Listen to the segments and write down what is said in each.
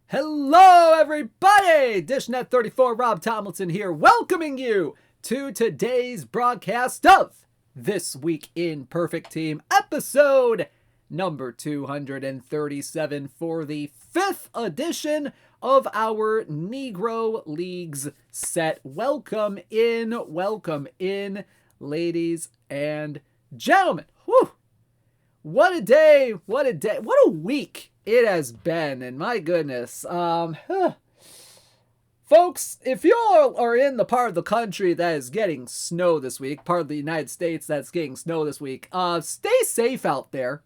Hello, everybody! DishNet34 Rob Tomlinson here, welcoming you to today's broadcast of This Week in Perfect Team, episode number 237 for the 5th edition of our Negro Leagues set. Welcome in, ladies and gentlemen. Whew! What a day, what a week it has been, and my goodness. Folks, if you all are in the part of the country that is getting snow this week, part of the United States that's getting snow this week, stay safe out there.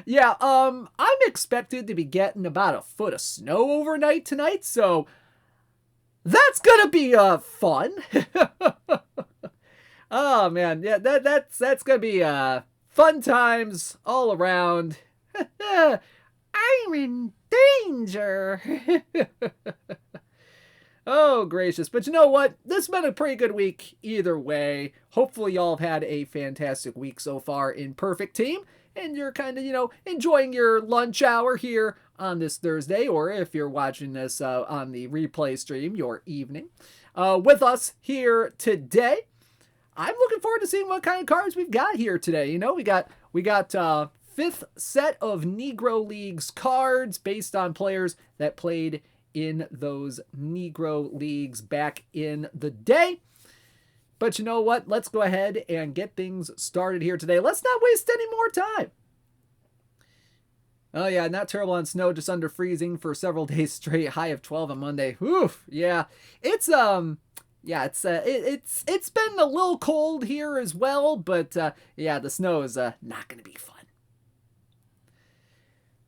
Yeah, I'm expected to be getting about a foot of snow overnight tonight, so that's gonna be fun. Oh man, yeah, that's gonna be fun times all around. I'm in danger. Oh, gracious. But you know what? This has been a pretty good week either way. Hopefully y'all have had a fantastic week so far in Perfect Team. And you're kind of, enjoying your lunch hour here on this Thursday. Or if you're watching this on the replay stream, your evening. With us here today. I'm looking forward to seeing what kind of cards we've got here today. We got fifth set of Negro Leagues cards based on players that played in those Negro Leagues back in the day. But you know what? Let's go ahead and get things started here today. Let's not waste any more time. Oh yeah, not terrible on snow, just under freezing for several days straight. High of 12 on Monday. Oof, yeah. It's been a little cold here as well, but yeah, the snow is not going to be fun.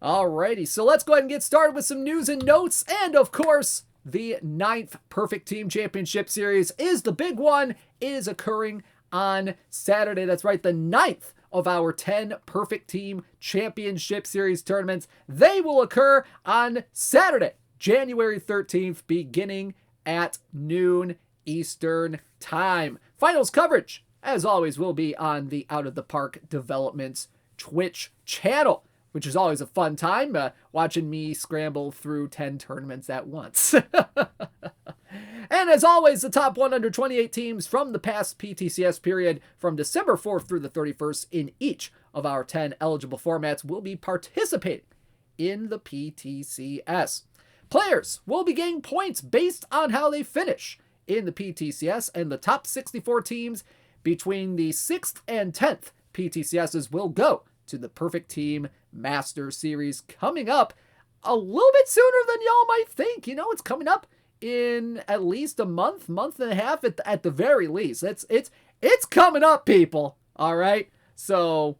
Alrighty, so let's go ahead and get started with some news and notes. And of course, the 9th Perfect Team Championship Series is the big one. It is occurring on Saturday. That's right, the 9th of our 10 Perfect Team Championship Series tournaments. They will occur on Saturday, January 13th, beginning at noon Eastern Time. Finals coverage, as always, will be on the Out of the Park Developments Twitch channel, which is always a fun time, watching me scramble through 10 tournaments at once. And as always, the top 128 teams from the past PTCS period from December 4th through the 31st in each of our 10 eligible formats will be participating in the PTCS. Players will be getting points based on how they finish in the PTCS, and the top 64 teams between the 6th and 10th PTCSs will go to the Perfect Team Master Series coming up a little bit sooner than y'all might think. It's coming up in at least a month and a half at the very least. It's coming up, people. All right. So,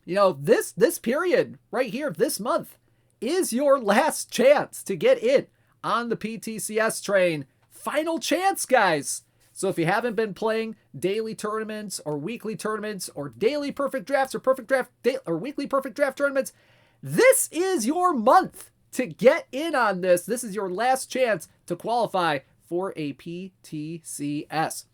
this period right here, this month, is your last chance to get in on the PTCS train. Final chance, guys. So if you haven't been playing daily tournaments or weekly tournaments or daily perfect drafts or perfect draft or weekly perfect draft tournaments, this is your month to get in on this. This is your last chance to qualify for a PTCS.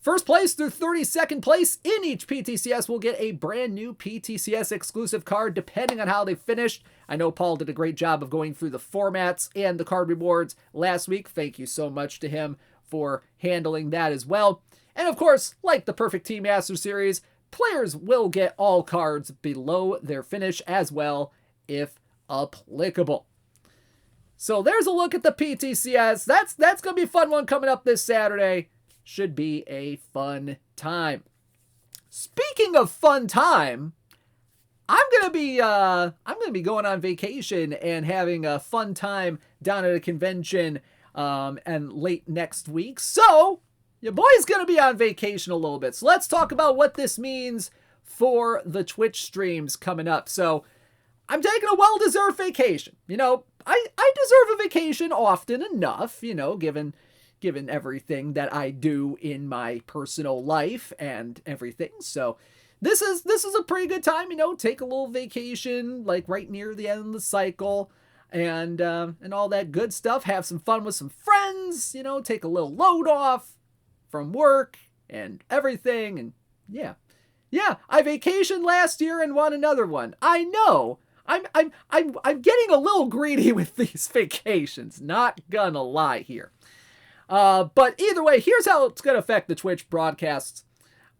First place through 32nd place in each PTCS will get a brand new PTCS exclusive card depending on how they finished. I know Paul did a great job of going through the formats and the card rewards last week. Thank you so much to him for handling that as well. And of course, like the Perfect Team Master Series, players will get all cards below their finish as well, if applicable. So there's a look at the PTCS. That's going to be a fun one coming up this Saturday. Should be a fun time. Speaking of fun time, I'm gonna be going on vacation and having a fun time down at a convention and late next week. So your boy's gonna be on vacation a little bit. So let's talk about what this means for the Twitch streams coming up. So I'm taking a well-deserved vacation. I deserve a vacation often enough, given everything that I do in my personal life and everything. So this is a pretty good time, take a little vacation, like right near the end of the cycle and all that good stuff. Have some fun with some friends, take a little load off from work and everything. And yeah, I vacationed last year and won another one. I know I'm getting a little greedy with these vacations. Not gonna lie here. But either way, here's how it's gonna affect the Twitch broadcasts.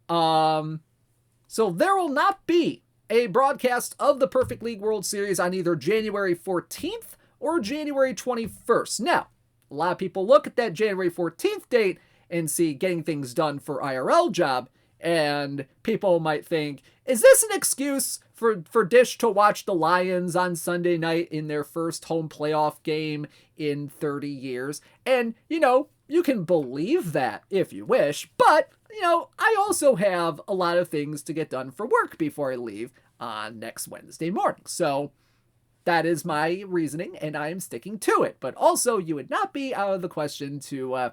So there will not be a broadcast of the Perfect League World Series on either January 14th or January 21st. Now, a lot of people look at that January 14th date and see getting things done for IRL job, and people might think, is this an excuse for Dish to watch the Lions on Sunday night in their first home playoff game in 30 years? And, you can believe that if you wish, but, I also have a lot of things to get done for work before I leave on next Wednesday morning. So that is my reasoning, and I am sticking to it. But also, you would not be out of the question to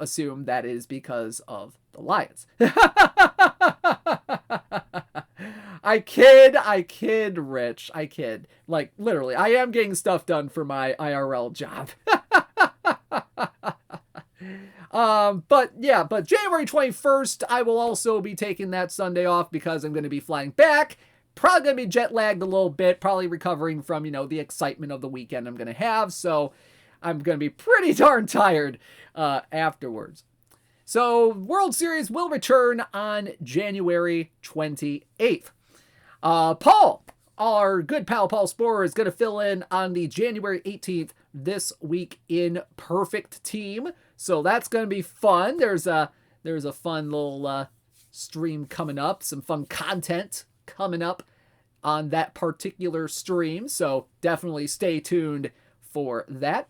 assume that is because of the Lions. I kid, Rich. I kid. Like, literally, I am getting stuff done for my IRL job. But January 21st, I will also be taking that Sunday off because I'm going to be flying back. Probably going to be jet lagged a little bit, probably recovering from, the excitement of the weekend I'm going to have. So I'm going to be pretty darn tired afterwards. So World Series will return on January 28th. Paul, our good pal Paul Sporer, is going to fill in on the January 18th this week in Perfect Team. So that's going to be fun. There's a fun little stream coming up, some fun content coming up on that particular stream. So definitely stay tuned for that.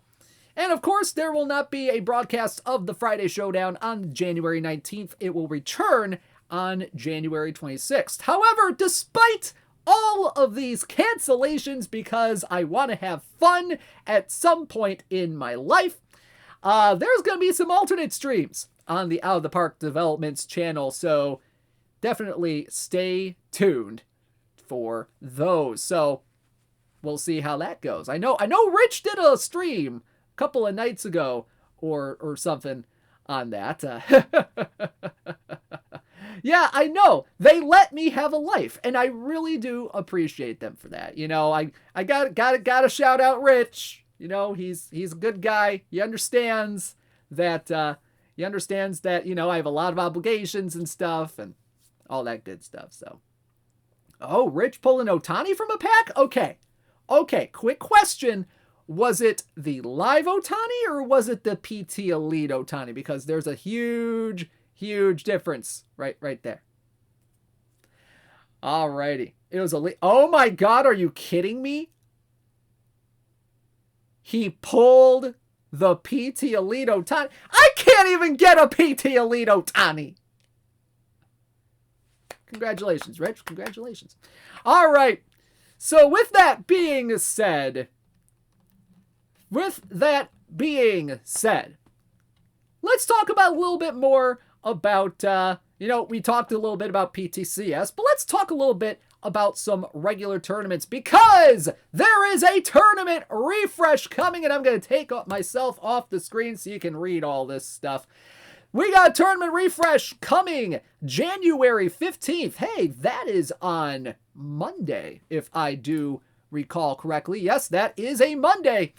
And of course, there will not be a broadcast of the Friday Showdown on January 19th. It will return on January 26th. However, despite all of these cancellations, because I want to have fun at some point in my life, there's going to be some alternate streams on the Out of the Park Developments channel. So definitely stay tuned for those. So we'll see how that goes. I know Rich did a stream couple of nights ago or something on that. Yeah, I know. They let me have a life, and I really do appreciate them for that. I gotta shout out Rich. He's a good guy. He understands that I have a lot of obligations and stuff and all that good stuff. So, Rich pulling Ohtani from a pack? Okay, quick question. Was it the live Ohtani or was it the PT Elite Ohtani? Because there's a huge difference right there. Alrighty. It was Elite. Oh my God, are you kidding me? He pulled the PT Elite Ohtani. I can't even get a PT Elite Ohtani. Congratulations, Rich. Congratulations. All right. So with that being said, let's talk about a little bit more about, we talked a little bit about PTCS, but let's talk a little bit about some regular tournaments because there is a tournament refresh coming, and I'm going to take myself off the screen so you can read all this stuff. We got a tournament refresh coming January 15th. Hey, that is on Monday, if I do recall correctly. Yes, that is a Monday.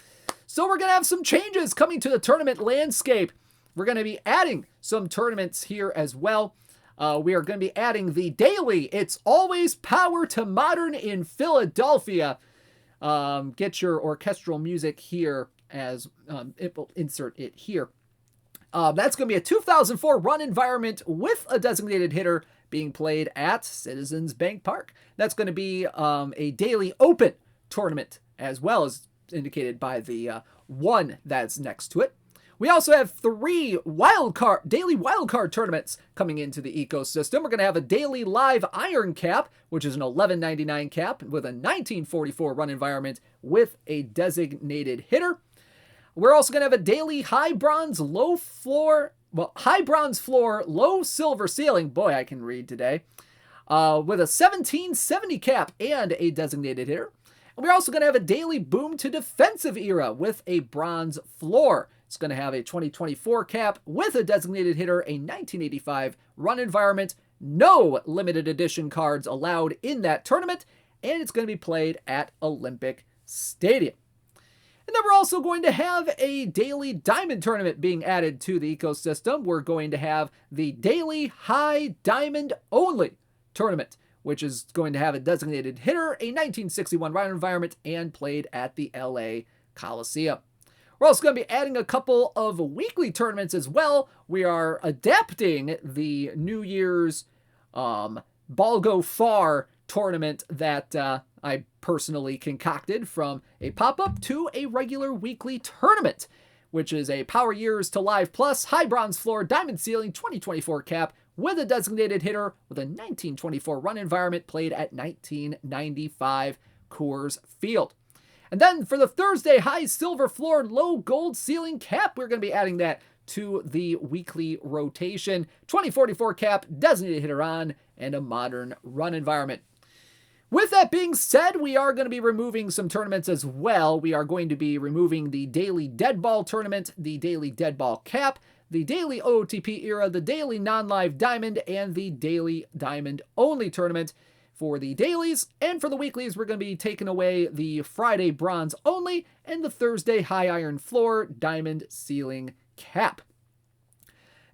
So we're going to have some changes coming to the tournament landscape. We're going to be adding some tournaments here as well. We are going to be adding the daily It's Always Power to Modern in Philadelphia. Get your orchestral music here as it will insert it here. That's going to be a 2004 run environment with a designated hitter being played at Citizens Bank Park. That's going to be a daily open tournament as well as indicated by the one that's next to it. We also have 3 daily wildcard tournaments coming into the ecosystem. We're going to have a daily live Iron Cap, which is an $11.99 cap with a 1944 run environment with a designated hitter. We're also going to have a daily high bronze floor, low silver ceiling. Boy, I can read today. With a 1770 cap and a designated hitter. And we're also going to have a daily boom to defensive era with a bronze floor. It's going to have a 2024 cap with a designated hitter, a 1985 run environment, no limited edition cards allowed in that tournament, and it's going to be played at Olympic Stadium. And then we're also going to have a daily diamond tournament being added to the ecosystem. We're going to have the daily high diamond only tournament, which is going to have a designated hitter, a 1961 round environment, and played at the LA Coliseum. We're also going to be adding a couple of weekly tournaments as well. We are adapting the New Year's Ball Go Far tournament that I personally concocted from a pop-up to a regular weekly tournament, which is a Power Years to Live Plus High Bronze Floor Diamond Ceiling 2024 cap with a designated hitter with a 1924 run environment played at 1995 Coors Field. And then for the Thursday High Silver Floor Low Gold Ceiling cap, we're going to be adding that to the weekly rotation. 2044 cap, designated hitter on, and a modern run environment. With that being said, we are going to be removing some tournaments as well. We are going to be removing the Daily Dead Ball Tournament, the Daily Dead Ball Cap, the Daily OOTP Era, the Daily Non-Live Diamond, and the Daily Diamond Only Tournament for the dailies. And for the weeklies, we're going to be taking away the Friday Bronze Only and the Thursday High Iron Floor Diamond Ceiling Cap.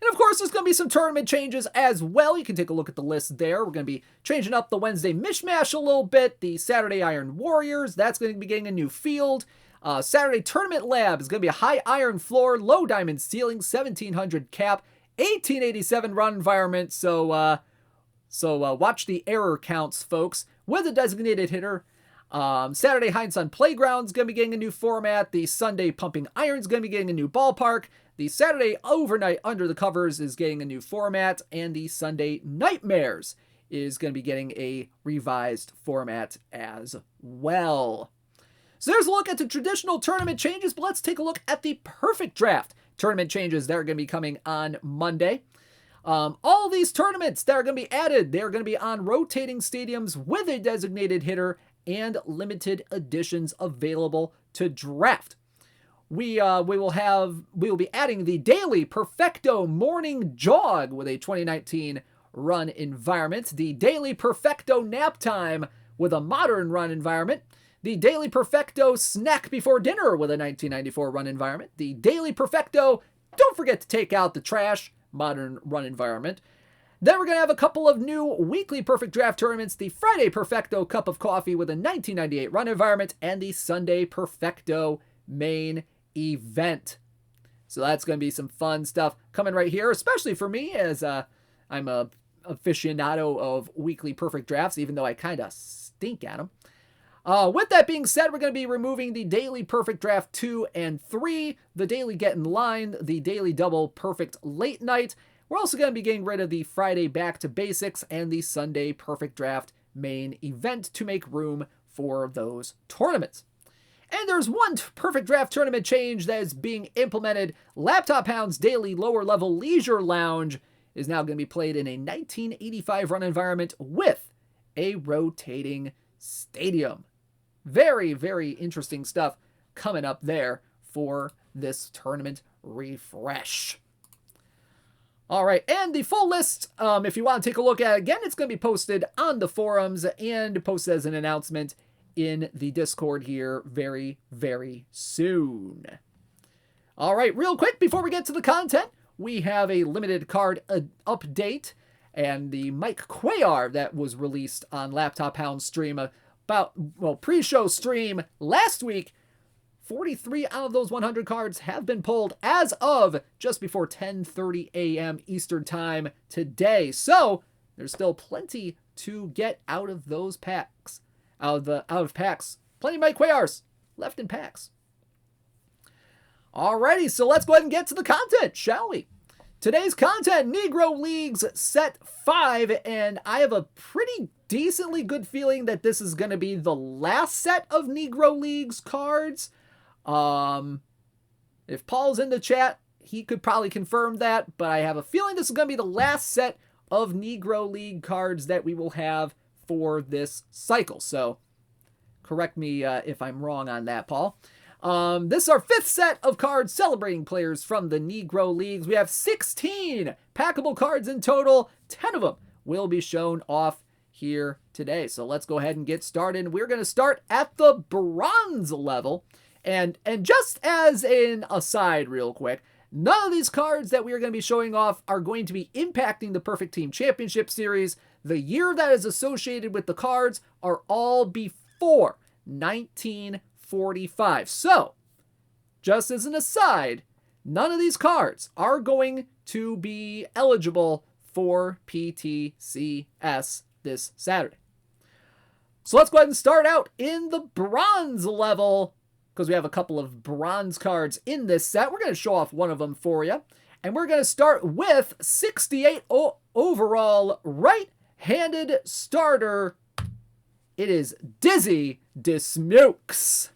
And of course, there's going to be some tournament changes as well. You can take a look at the list there. We're going to be changing up the Wednesday Mishmash a little bit. The Saturday Iron Warriors, that's going to be getting a new field. Saturday Tournament Lab is going to be a high iron floor, low diamond ceiling, 1700 cap, 1887 run environment. So watch the error counts, folks, with a designated hitter. Saturday High and Sun Playground is going to be getting a new format. The Sunday Pumping Iron is going to be getting a new ballpark. The Saturday Overnight Under the Covers is getting a new format. And the Sunday Nightmares is going to be getting a revised format as well. So there's a look at the traditional tournament changes, but let's take a look at the Perfect Draft tournament changes that are going to be coming on Monday. All these tournaments that are going to be added, they're going to be on rotating stadiums with a designated hitter and limited editions available to draft. We will be adding the Daily Perfecto Morning Jog with a 2019 run environment, the Daily Perfecto Nap Time with a modern run environment, the Daily Perfecto Snack Before Dinner with a 1994 run environment, the Daily Perfecto Don't Forget to Take Out the Trash modern run environment. Then we're going to have a couple of new weekly Perfect Draft tournaments, the Friday Perfecto Cup of Coffee with a 1998 run environment, and the Sunday Perfecto main event. So that's going to be some fun stuff coming right here, especially for me as I'm a aficionado of weekly Perfect Drafts, even though I kind of stink at them. With that being said, we're going to be removing the Daily Perfect Draft 2 and 3, the Daily Get in Line, the Daily Double Perfect Late Night. We're also going to be getting rid of the Friday Back to Basics and the Sunday Perfect Draft main event to make room for those tournaments. And there's one Perfect Draft tournament change that is being implemented. Laptop Hound's Daily Lower Level Leisure Lounge is now going to be played in a 1985 run environment with a rotating stadium. Very, very interesting stuff coming up there for this tournament refresh. All right, and the full list, if you want to take a look at it again, it's going to be posted on the forums and posted as an announcement in the Discord here very, very soon. All right, real quick before we get to the content, we have a limited card update and the Mike Cuellar that was released on Laptop Hound stream pre-show stream last week. 43 out of those 100 cards have been pulled as of just before 10:30 a.m. Eastern Time today. So there's still plenty to get out of those packs. Out of packs. Plenty of Mike Cuellars left in packs. Alrighty, so let's go ahead and get to the content, shall we? Today's content, Negro Leagues Set 5, and I have a pretty decently good feeling that this is going to be the last set of Negro Leagues cards. If Paul's in the chat, he could probably confirm that, but I have a feeling this is going to be the last set of Negro League cards that we will have for this cycle. So correct me if I'm wrong on that, Paul. This is our 5th set of cards celebrating players from the Negro Leagues. We have 16 packable cards in total. 10 of them will be shown off here today. So let's go ahead and get started. We're going to start at the bronze level. And just as an aside real quick, none of these cards that we are going to be showing off are going to be impacting the Perfect Team Championship Series. The year that is associated with the cards are all before 1945. So, just as an aside, none of these cards are going to be eligible for PTCS this Saturday. So let's go ahead and start out in the bronze level, because we have a couple of bronze cards in this set. We're going to show off one of them for you. And we're going to start with 68 overall right-handed starter. It is Dizzy Dismukes.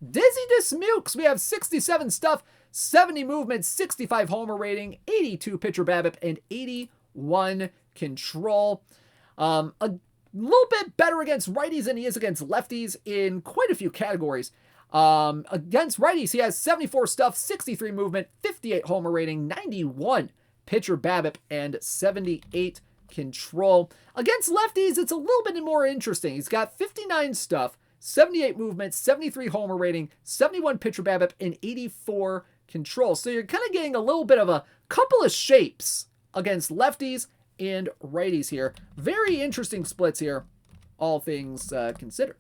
Dizzy Dismukes. We have 67 stuff, 70 movement, 65 homer rating, 82 pitcher BABIP, and 81 control. A little bit better against righties than he is against lefties in quite a few categories. Against righties, he has 74 stuff, 63 movement, 58 homer rating, 91 pitcher BABIP, and 78 control. Against lefties, it's a little bit more interesting. He's got 59 stuff, 78 movement, 73 homer rating, 71 pitcher BABIP, and 84 control. So you're kind of getting a little bit of a couple of shapes against lefties and righties here. Very interesting splits here, all things considered.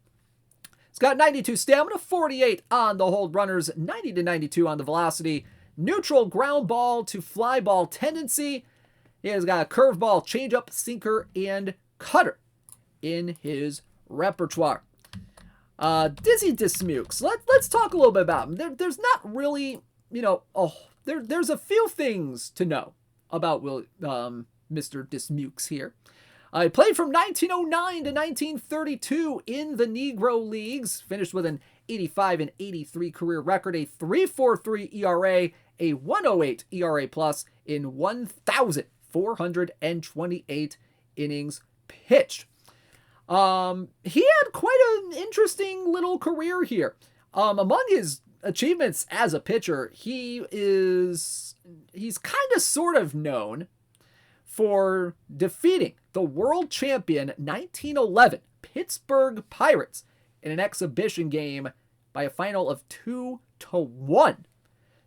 It's got 92 stamina, 48 on the hold runners, 90 to 92 on the velocity, neutral ground ball to fly ball tendency. He has got a curveball, changeup, sinker, and cutter in his repertoire. Dizzy Dismukes. Let's talk a little bit about him. There's not really, there's a few things to know about Mr. Dismukes here. He played from 1909 to 1932 in the Negro Leagues, finished with an 85 and 83 career record, a 3.43 ERA, a 1.08 ERA plus in 1,428 innings pitched. He had quite an interesting little career here. Among his achievements as a pitcher, he's kind of sort of known for defeating the world champion 1911 Pittsburgh Pirates in an exhibition game by a final of 2-1.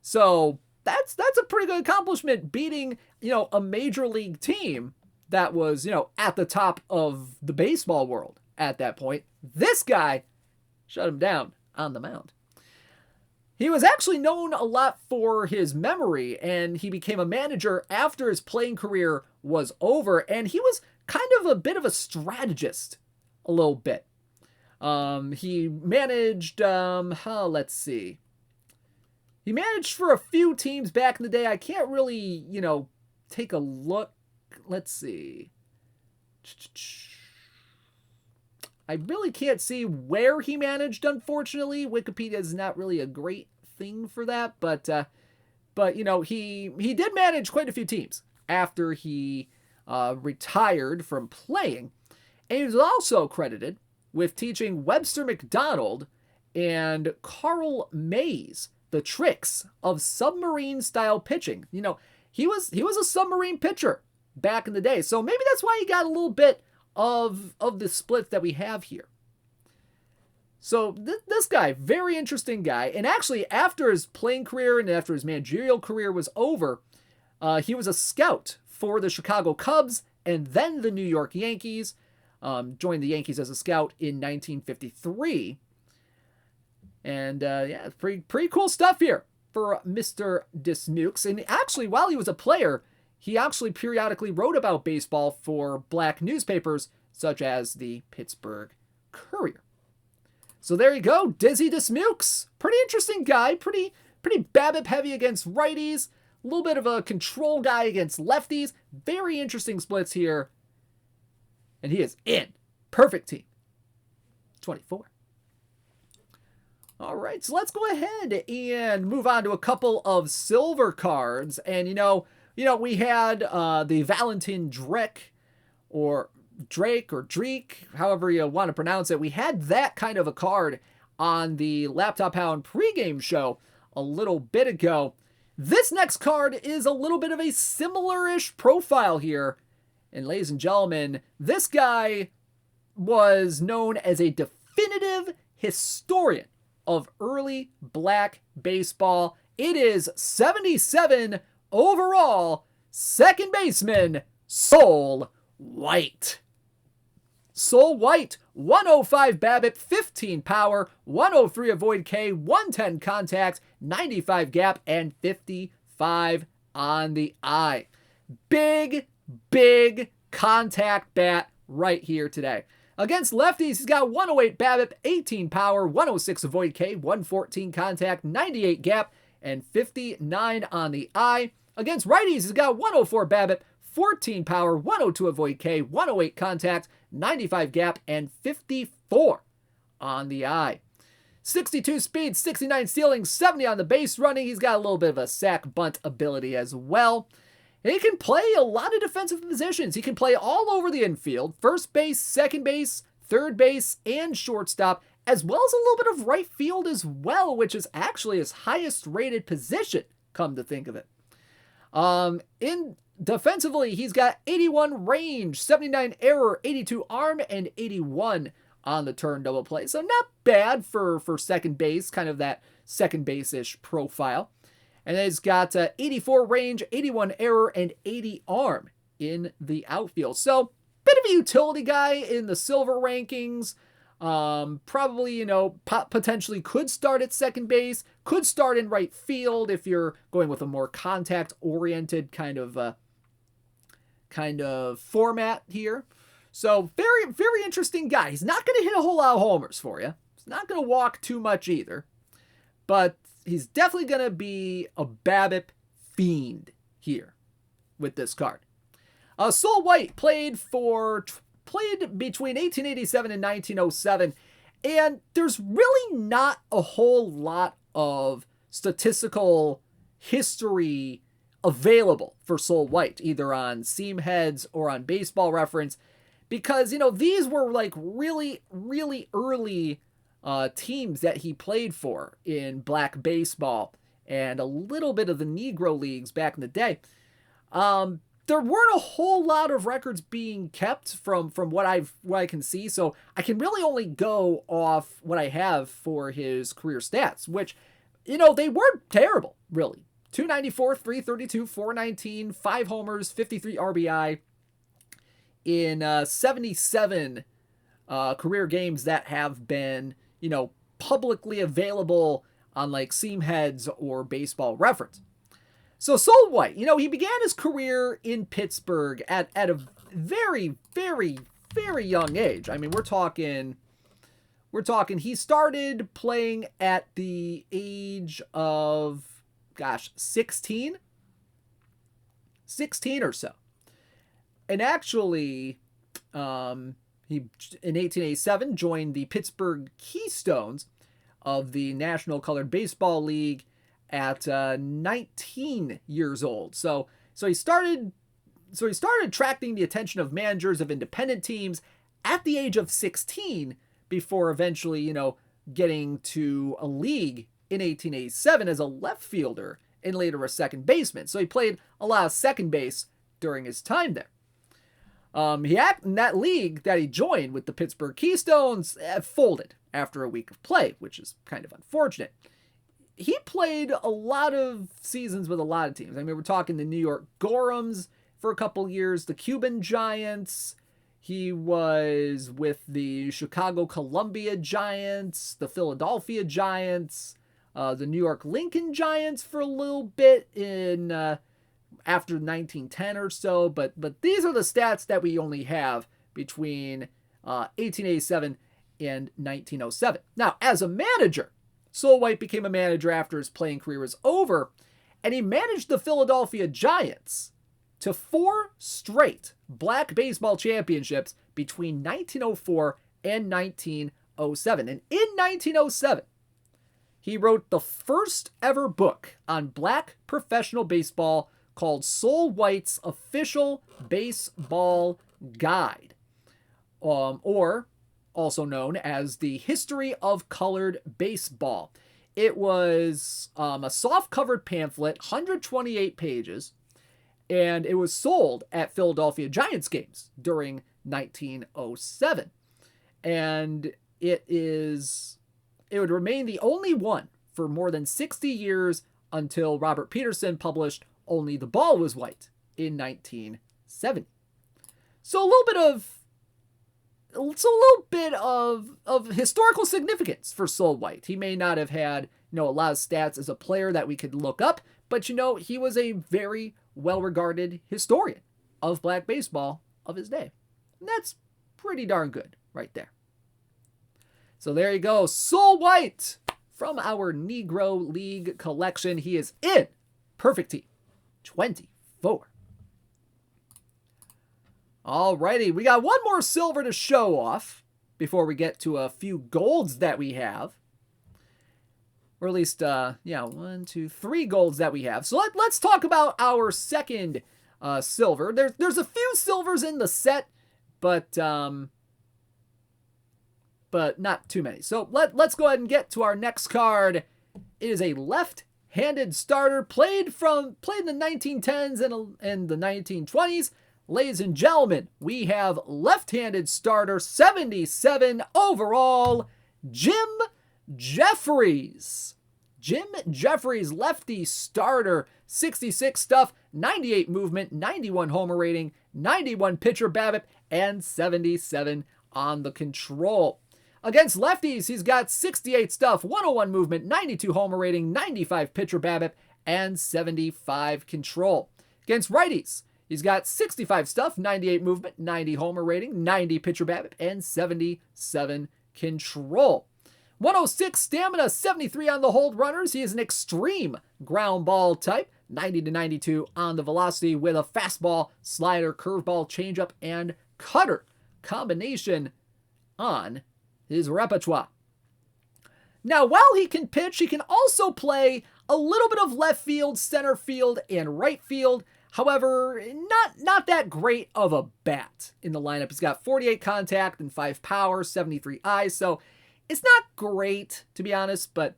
So that's a pretty good accomplishment, beating, a major league team that was, at the top of the baseball world at that point. This guy shut him down on the mound. He was actually known a lot for his memory, and he became a manager after his playing career was over, and he was kind of a bit of a strategist a little bit. He managed, let's see. He managed for a few teams back in the day. I can't really, take a look. Let's see. I really can't see where he managed, unfortunately. Wikipedia is not really a great thing for that, but he did manage quite a few teams after he retired from playing. And he was also credited with teaching Webster McDonald and Carl Mays the tricks of submarine-style pitching. He was a submarine pitcher back in the day, so maybe that's why he got a little bit of the splits that we have here. So this guy, very interesting guy. And actually, after his playing career and after his managerial career was over, he was a scout for the Chicago Cubs and then the New York Yankees. Joined the Yankees as a scout in 1953. And pretty cool stuff here for Mr. Dismukes. And actually, while he was a player, he actually periodically wrote about baseball for black newspapers, such as the Pittsburgh Courier. So there you go, Dizzy Dismukes. Pretty interesting guy, pretty BABIP heavy against righties, a little bit of a control guy against lefties. Very interesting splits here. And he is in. Perfect team. 24. All right, so let's go ahead and move on to a couple of silver cards. And, we had the Valentin Drake, or Drake, however you want to pronounce it. We had that kind of a card on the Laptop Hound pregame show a little bit ago. This next card is a little bit of a similar-ish profile here. And ladies and gentlemen, this guy was known as a definitive historian of early black baseball. It is 77 overall, second baseman Sol White. Sol White, 105 BABIP, 15 power, 103 avoid K, 110 contact, 95 gap, and 55 on the eye. Big contact bat right here today. Against lefties, he's got 108 BABIP, 18 power, 106 avoid K, 114 contact, 98 gap, and 59 on the eye. Against righties, he's got 104 BABIP, 14 power, 102 avoid K, 108 contact, 95 gap, and 54 on the eye. 62 speed, 69 stealing, 70 on the base running. He's got a little bit of a sack bunt ability as well. And he can play a lot of defensive positions. He can play all over the infield, first base, second base, third base, and shortstop, as well as a little bit of right field as well, which is actually his highest rated position, come to think of it. Defensively, he's got 81 range, 79 error, 82 arm, and 81 on the turn double play. So not bad for second base, kind of that second base-ish profile. And then he's got 84 range, 81 error, and 80 arm in the outfield. So bit of a utility guy in the silver rankings. Probably, potentially could start at second base, could start in right field if you're going with a more contact-oriented kind of format here. So very interesting guy. He's not going to hit a whole lot of homers for you. He's not going to walk too much either. But he's definitely going to be a BABIP fiend here with this card. Sol White played between 1887 and 1907, and there's really not a whole lot of statistical history available for Sol White, either on Seam Heads or on Baseball Reference, because, these were like really early teams that he played for in black baseball and a little bit of the Negro Leagues back in the day. There weren't a whole lot of records being kept from what I can see, so I can really only go off what I have for his career stats, which, they weren't terrible, really. 294, 332, 419, 5 homers, 53 RBI in 77 career games that have been, publicly available on like Seam Heads or Baseball Reference. So Sol White, he began his career in Pittsburgh at a very young age. I mean, we're talking he started playing at the age of 16 or so. And actually, he in 1887 joined the Pittsburgh Keystones of the National Colored Baseball League at 19 years old. So he started attracting the attention of managers of independent teams at the age of 16 before eventually, getting to a league in 1887 as a left fielder and later a second baseman. So he played a lot of second base during his time there. In that league that he joined with the Pittsburgh Keystones, folded after a week of play, which is kind of unfortunate. He played a lot of seasons with a lot of teams. I mean, we're talking the New York Gorhams for a couple years, the Cuban Giants. He was with the Chicago Columbia Giants, the Philadelphia Giants, the New York Lincoln Giants for a little bit in after 1910 or so. But these are the stats that we only have between 1887 and 1907. Now, as a manager, Sol White became a manager after his playing career was over, and he managed the Philadelphia Giants to 4 straight black baseball championships between 1904 and 1907. And in 1907, he wrote the first ever book on black professional baseball called Sol White's Official Baseball Guide, or also known as the History of Colored Baseball. It was a soft-covered pamphlet, 128 pages, and it was sold at Philadelphia Giants games during 1907. And it would remain the only one for more than 60 years until Robert Peterson published Only the Ball Was White in 1970. So a little bit of historical significance for Sol White. He may not have had, a lot of stats as a player that we could look up, but he was a very well-regarded historian of black baseball of his day. And that's pretty darn good right there. So there you go. Sol White from our Negro League collection. He is in Perfect Team 24. Alrighty, we got one more silver to show off before we get to a few golds that we have. Or at least, 1, 2, 3 golds that we have. So let's talk about our second silver. There's a few silvers in the set, but not too many. So let's go ahead and get to our next card. It is a left-handed starter played in the 1910s and the 1920s. Ladies and gentlemen, we have left-handed starter 77 overall, Jim Jefferies. Jim Jefferies, lefty starter, 66 stuff, 98 movement, 91 homer rating, 91 pitcher BABIP, and 77 on the control. Against lefties, he's got 68 stuff, 101 movement, 92 homer rating, 95 pitcher BABIP, and 75 control. Against righties, he's got 65 stuff, 98 movement, 90 homer rating, 90 pitcher BABIP, and 77 control. 106 stamina, 73 on the hold runners. He is an extreme ground ball type, 90 to 92 on the velocity with a fastball, slider, curveball, changeup, and cutter combination on his repertoire. Now, while he can pitch, he can also play a little bit of left field, center field, and right field. However, not that great of a bat in the lineup. He's got 48 contact and 5 power, 73 eyes, so it's not great, to be honest, but,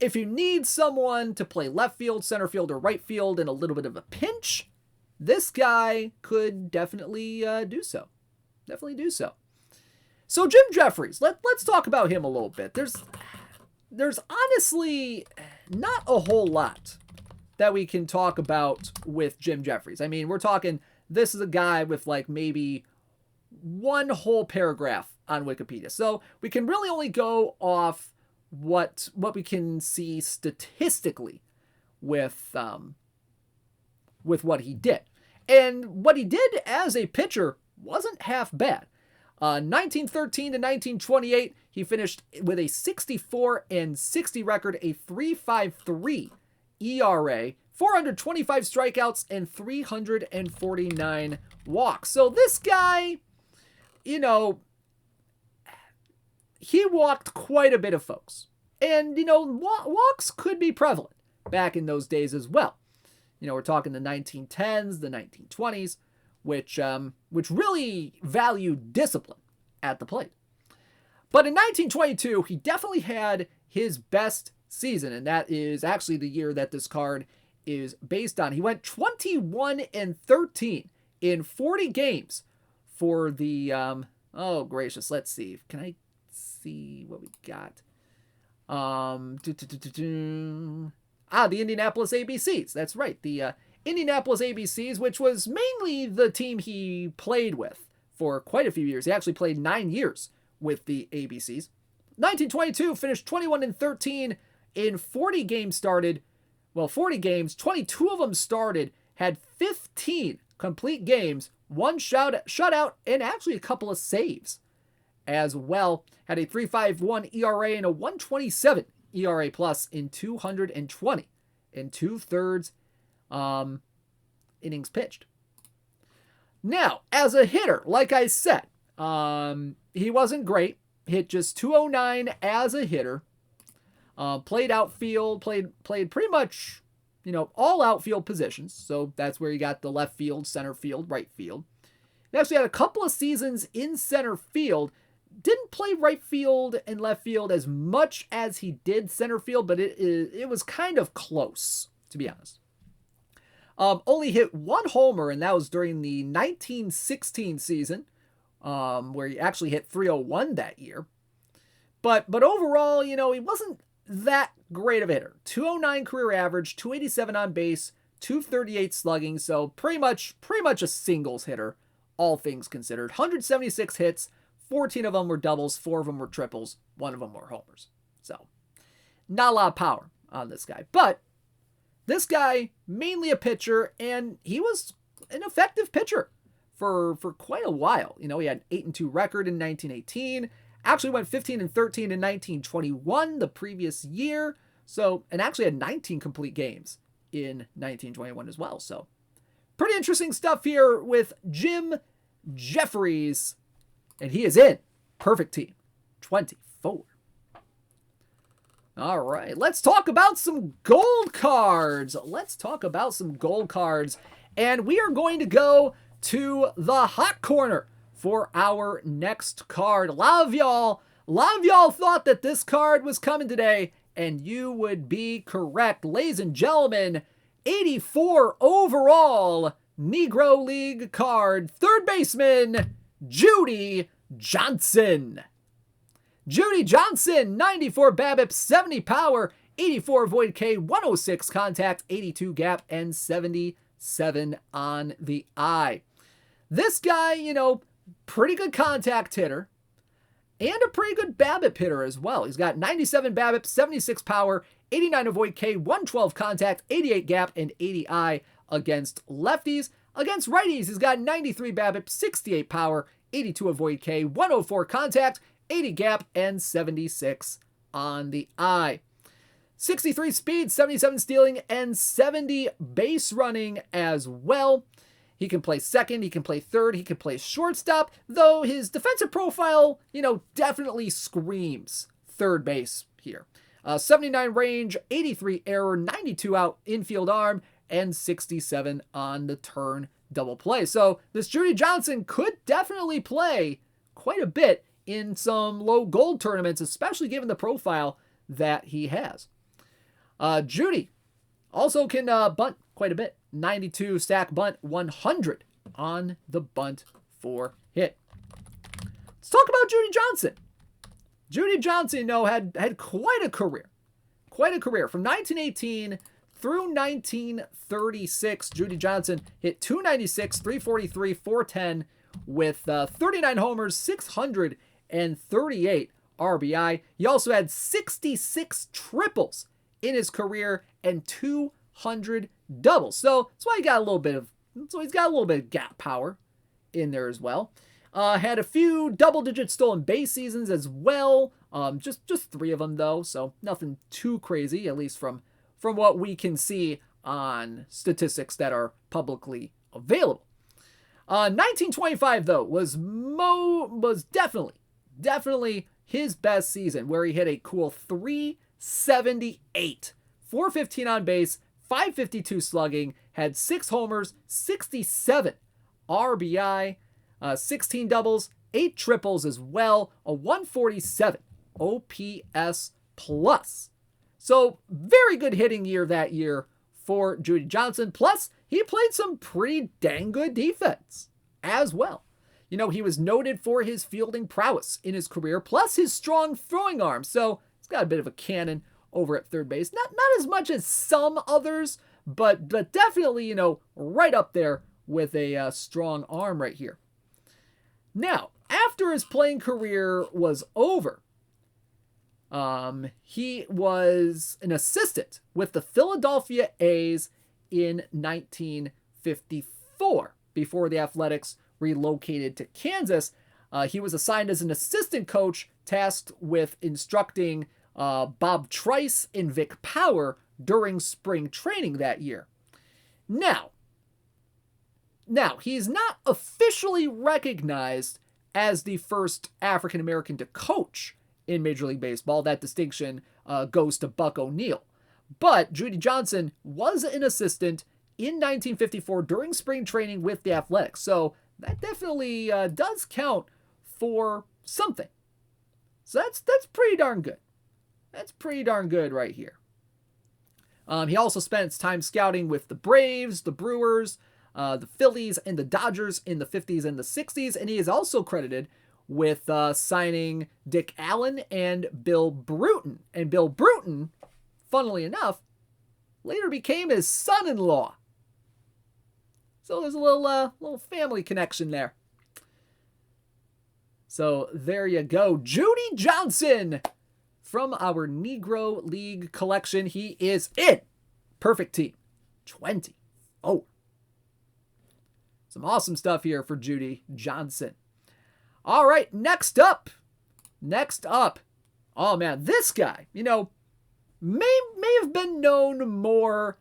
if you need someone to play left field, center field, or right field in a little bit of a pinch, this guy could definitely do so. Definitely do so. So Jim Jefferies, let's talk about him a little bit. There's honestly not a whole lot that we can talk about with Jim Jefferies. I mean, we're talking, this is a guy with like maybe one whole paragraph on Wikipedia. So we can really only go off what we can see statistically with what he did. And what he did as a pitcher wasn't half bad. 1913 to 1928, he finished with a 64-60 record, a 3.53 ERA, 425 strikeouts, and 349 walks. So this guy, he walked quite a bit of folks. And, walks could be prevalent back in those days as well. We're talking the 1910s, the 1920s, which really valued discipline at the plate. But in 1922, he definitely had his best season, and that is actually the year that this card is based on. He went 21-13 in 40 games for the, oh gracious, let's see. Can I see what we got? The Indianapolis ABCs. That's right. The Indianapolis ABCs, which was mainly the team he played with for quite a few years. He actually played 9 years with the ABCs. 1922 finished 21-13 in 40 games started. Well, 40 games, 22 of them started, had 15 complete games, 1 shutout, and actually a couple of saves as well. Had a 3.51 ERA and a 1.27 ERA plus in 220 and 2/3 innings pitched. Now, as a hitter, like I said, he wasn't great. Hit just 209 as a hitter. Played outfield, played pretty much, all outfield positions. So that's where you got the left field, center field, right field. He actually had a couple of seasons in center field. Didn't play right field and left field as much as he did center field, but it was kind of close, to be honest. Only hit 1 homer, and that was during the 1916 season, where he actually hit 301 that year. But overall, he wasn't that great of a hitter. 209 career average, 287 on base, 238 slugging, so pretty much a singles hitter, all things considered. 176 hits, 14 of them were doubles, 4 of them were triples, 1 of them were homers. So, not a lot of power on this guy. But this guy, mainly a pitcher, and he was an effective pitcher for quite a while. He had an 8-2 record in 1918. Actually went 15-13 in 1921, the previous year. So, and actually had 19 complete games in 1921 as well. So, pretty interesting stuff here with Jim Jefferies. And he is in Perfect Team 24. All right, let's talk about some gold cards. And we are going to go to the hot corner for our next card. A lot of y'all thought that this card was coming today, and you would be correct. Ladies and gentlemen, 84 overall Negro League card, third baseman, Judy Johnson. Judy Johnson, 94 BABIP, 70 power, 84 avoid K, 106 contact, 82 gap, and 77 on the eye. This guy, pretty good contact hitter and a pretty good BABIP hitter as well. He's got 97 BABIP, 76 power, 89 avoid K, 112 contact, 88 gap, and 80 eye against lefties. Against righties, he's got 93 BABIP, 68 power, 82 avoid K, 104 contact, 80 gap, and 76 on the eye. 63 speed, 77 stealing, and 70 base running as well. He can play second, he can play third, he can play shortstop, though his defensive profile, definitely screams third base here. 79 range, 83 error, 92 out infield arm, and 67 on the turn double play. So this Judy Johnson could definitely play quite a bit in some low gold tournaments, especially given the profile that he has. Judy also can bunt quite a bit. 92 stack bunt, 100 on the bunt for hit. Let's talk about Judy Johnson. Judy Johnson, had quite a career. From 1918 through 1936, Judy Johnson hit 296, 343, 410 with 39 homers, 638 RBI. He also had 66 triples in his career and 200 doubles. So that's why he's got a little bit of gap power in there as well. Had a few double-digit stolen base seasons as well. Just 3 of them though, so nothing too crazy, at least from what we can see on statistics that are publicly available. 1925 though was definitely his best season, where he hit a cool 378, 415 on base, 552 slugging, had 6 homers, 67 RBI, 16 doubles, 8 triples as well, a 147 OPS plus. So very good hitting year that year for Judy Johnson. Plus, he played some pretty dang good defense as well. He was noted for his fielding prowess in his career, plus his strong throwing arm. So he's got a bit of a cannon over at third base. Not as much as some others, but definitely, right up there with a strong arm right here. Now, after his playing career was over, he was an assistant with the Philadelphia A's in 1954 before the Athletics relocated to Kansas. He was assigned as an assistant coach tasked with instructing Bob Trice and Vic Power during spring training that year. Now, he's not officially recognized as the first African American to coach in Major League Baseball. That distinction goes to Buck O'Neil. But Judy Johnson was an assistant in 1954 during spring training with the Athletics. So that definitely does count for something. So that's pretty darn good. That's pretty darn good right here. He also spent time scouting with the Braves, the Brewers, the Phillies and the Dodgers in the 50s and the 60s, and he is also credited with signing Dick Allen and Bill Bruton. And Bill Bruton, funnily enough, later became his son-in-law. So there's a little family connection there. So there you go. Judy Johnson from our Negro League collection. He is in Perfect Team 24. Some awesome stuff here for Judy Johnson. All right, next up. Oh man, this guy, may have been known more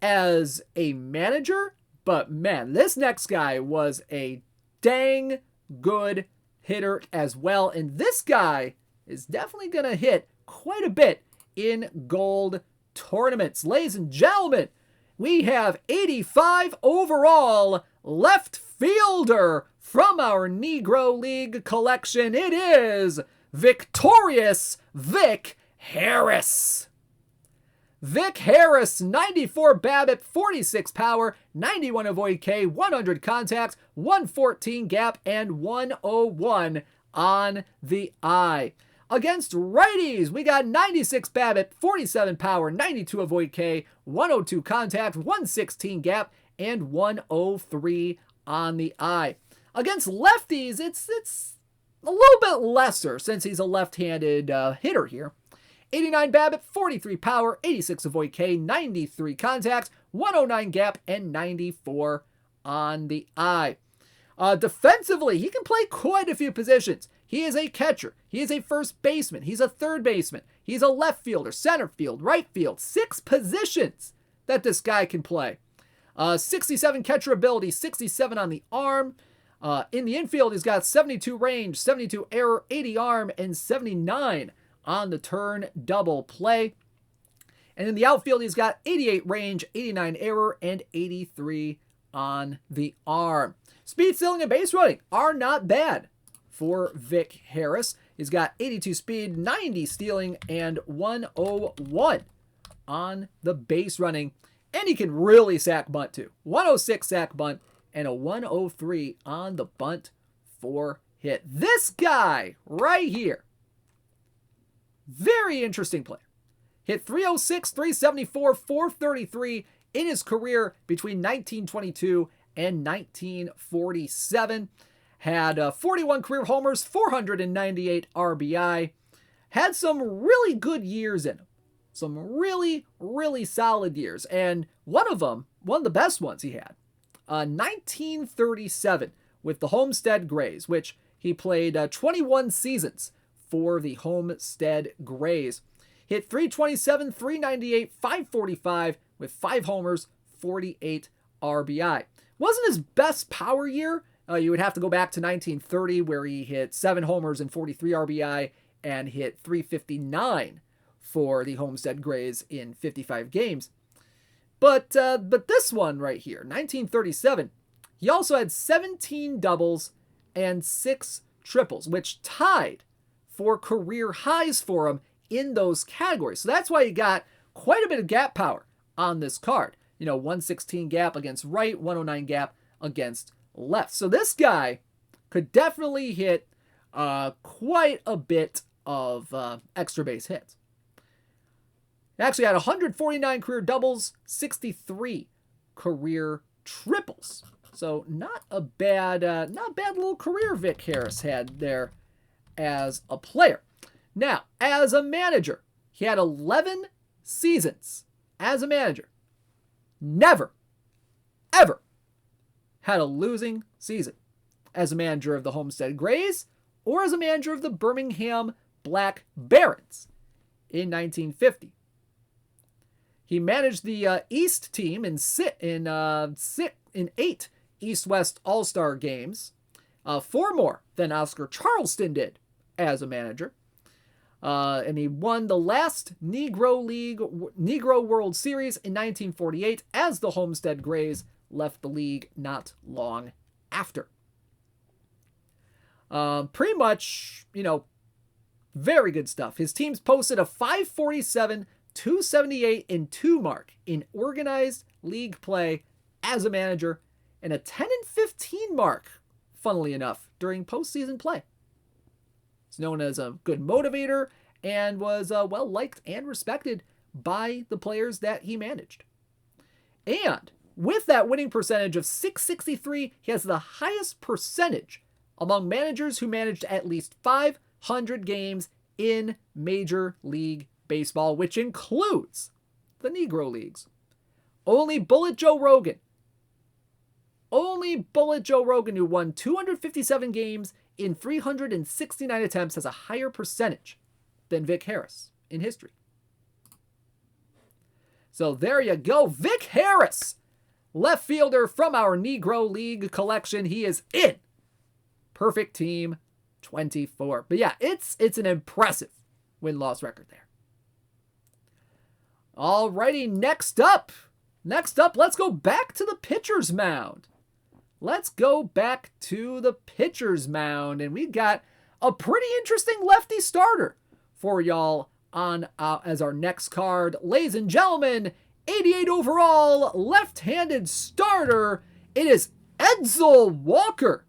as a manager, but man, this next guy was a dang good hitter as well. And this guy is definitely going to hit quite a bit in gold tournaments. Ladies and gentlemen, we have 85 overall left fielder from our Negro League collection. It is Victorious Vic Harris. Vic Harris, 94 BABIP, 46 power, 91 avoid K, 100 contact, 114 gap, and 101 on the eye. Against righties, we got 96 BABIP, 47 power, 92 avoid K, 102 contact, 116 gap, and 103 on the eye. Against lefties, it's a little bit lesser since he's a left-handed hitter here. 89 BABIP, 43 power, 86 avoid K, 93 contact, 109 gap, and 94 on the eye. Defensively, he can play quite a few positions. He is a catcher. He is a first baseman. He's a third baseman. He's a left fielder, center field, right field. 6 positions that this guy can play. 67 catcher ability, 67 on the arm. In the infield, he's got 72 range, 72 error, 80 arm, and 79 on the turn double play. And in the outfield, he's got 88 range, 89 error, and 83 on the arm. Speed, stealing, and base running are not bad for Vic Harris. He's got 82 speed, 90 stealing, and 101 on the base running. And he can really sack bunt too. 106 sack bunt and a 103 on the bunt for hit. This guy right here, very interesting player. Hit 306, 374, 433 in his career between 1922 and 1947. Had 41 career homers, 498 RBI. Had some really good years in him. Some really, really solid years. And one of the best ones he had, 1937 with the Homestead Grays, which he played 21 seasons for the Homestead Grays. Hit 327, 398, 545 with 5 homers, 48 RBI. Wasn't his best power year. You would have to go back to 1930 where he hit 7 homers and 43 RBI and hit 359 for the Homestead Grays in 55 games. But this one right here, 1937, he also had 17 doubles and 6 triples, which tied for career highs for him in those categories. So that's why he got quite a bit of gap power on this card. 116 gap against right, 109 gap against left. So this guy could definitely hit quite a bit of extra base hits. He actually had 149 career doubles, 63 career triples. So not a bad little career Vic Harris had there as a player. Now, as a manager, he had 11 seasons as a manager. Never, ever had a losing season as a manager of the Homestead Grays or as a manager of the Birmingham Black Barons in 1950. He managed the East team in 8 East-West All-Star games, 4 more than Oscar Charleston did as a manager. And he won the last Negro World Series in 1948 as the Homestead Grays left the league not long after. Pretty much, very good stuff. His teams posted a 547, 278, and 2 mark in organized league play as a manager. and a 10-15 mark, funnily enough, during postseason play. He's known as a good motivator and was well liked and respected by the players that he managed. And with that winning percentage of .663, he has the highest percentage among managers who managed at least 500 games in Major League Baseball, which includes the Negro Leagues. Only Bullet Joe Rogan, who won 257 games in 369 attempts, has a higher percentage than Vic Harris in history. So there you go. Vic Harris, left fielder from our Negro League collection. He is in perfect team 24. But yeah, it's an impressive win-loss record there. Alrighty, next up, let's go back to the pitcher's mound. And we got a pretty interesting lefty starter for y'all on as our next card. Ladies and gentlemen, 88 overall left-handed starter. It is Edsel Walker.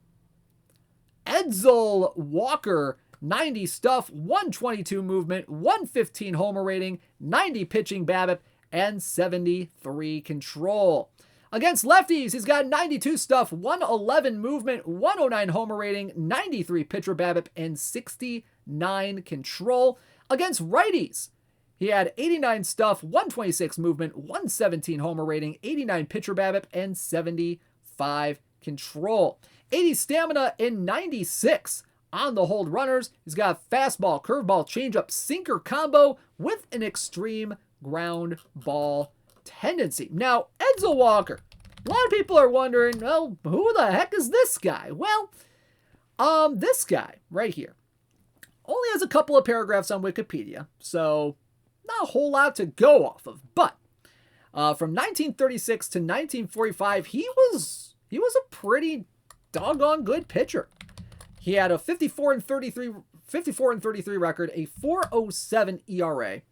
90 stuff, 122 movement, 115 homer rating, 90 pitching BABIP, and 73 control. Against lefties, he's got 92 stuff, 111 movement, 109 homer rating, 93 pitcher BABIP, and 69 control. Against righties, he had 89 stuff, 126 movement, 117 homer rating, 89 pitcher BABIP, and 75 control. 80 stamina and 96 on the hold runners. He's got a fastball, curveball, changeup, sinker combo with an extreme ground ball tendency. Now, Edsel Walker. A lot of people are wondering, well, who the heck is this guy? Well, this guy right here only has a couple of paragraphs on Wikipedia, so not a whole lot to go off of. But from 1936 to 1945, he was a pretty doggone good pitcher. He had a 54-33 record, a 4.07 ERA.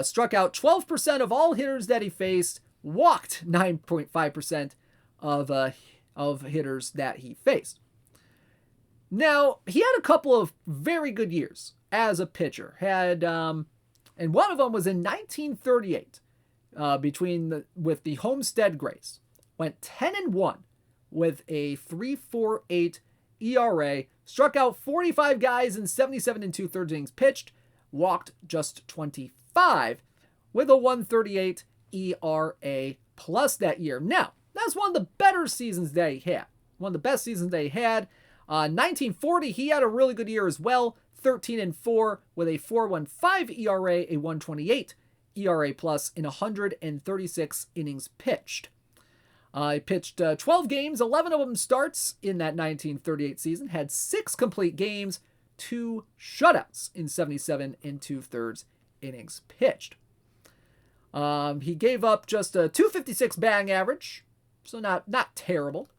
Struck out 12% of all hitters that he faced, walked 9.5% of hitters that he faced. Now, he had a couple of very good years as a pitcher. And one of them was in 1938, with the Homestead Grays. Went 10-1 with a 3.48 ERA. Struck out 45 guys in 77 2/3 innings pitched. Walked just 25 with a 1.38 ERA plus that year. Now, that's one of the better seasons that he had. One of the best seasons they had. 1940, he had a really good year as well. 13-4 with a 4.15 ERA, a 1.28 ERA plus in 136 innings pitched. He pitched 12 games, 11 of them starts in that 1938 season. Had 6 complete games, 2 shutouts in 77 2/3 innings pitched. He gave up just a 256 batting average, so not terrible.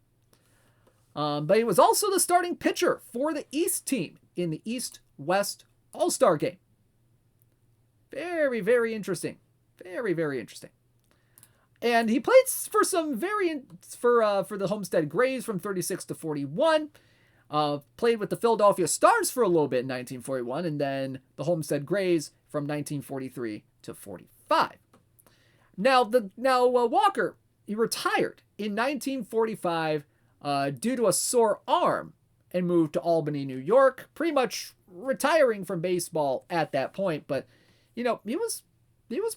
But he was also the starting pitcher for the East team in the East-West All-Star game. Very, very interesting. Very, very interesting. And he played for some for the Homestead Grays from 36 to 41. Played with the Philadelphia Stars for a little bit in 1941, and then the Homestead Grays from 1943 to 45. Now Walker, he retired in 1945 due to a sore arm and moved to Albany, New York, pretty much retiring from baseball at that point. But he was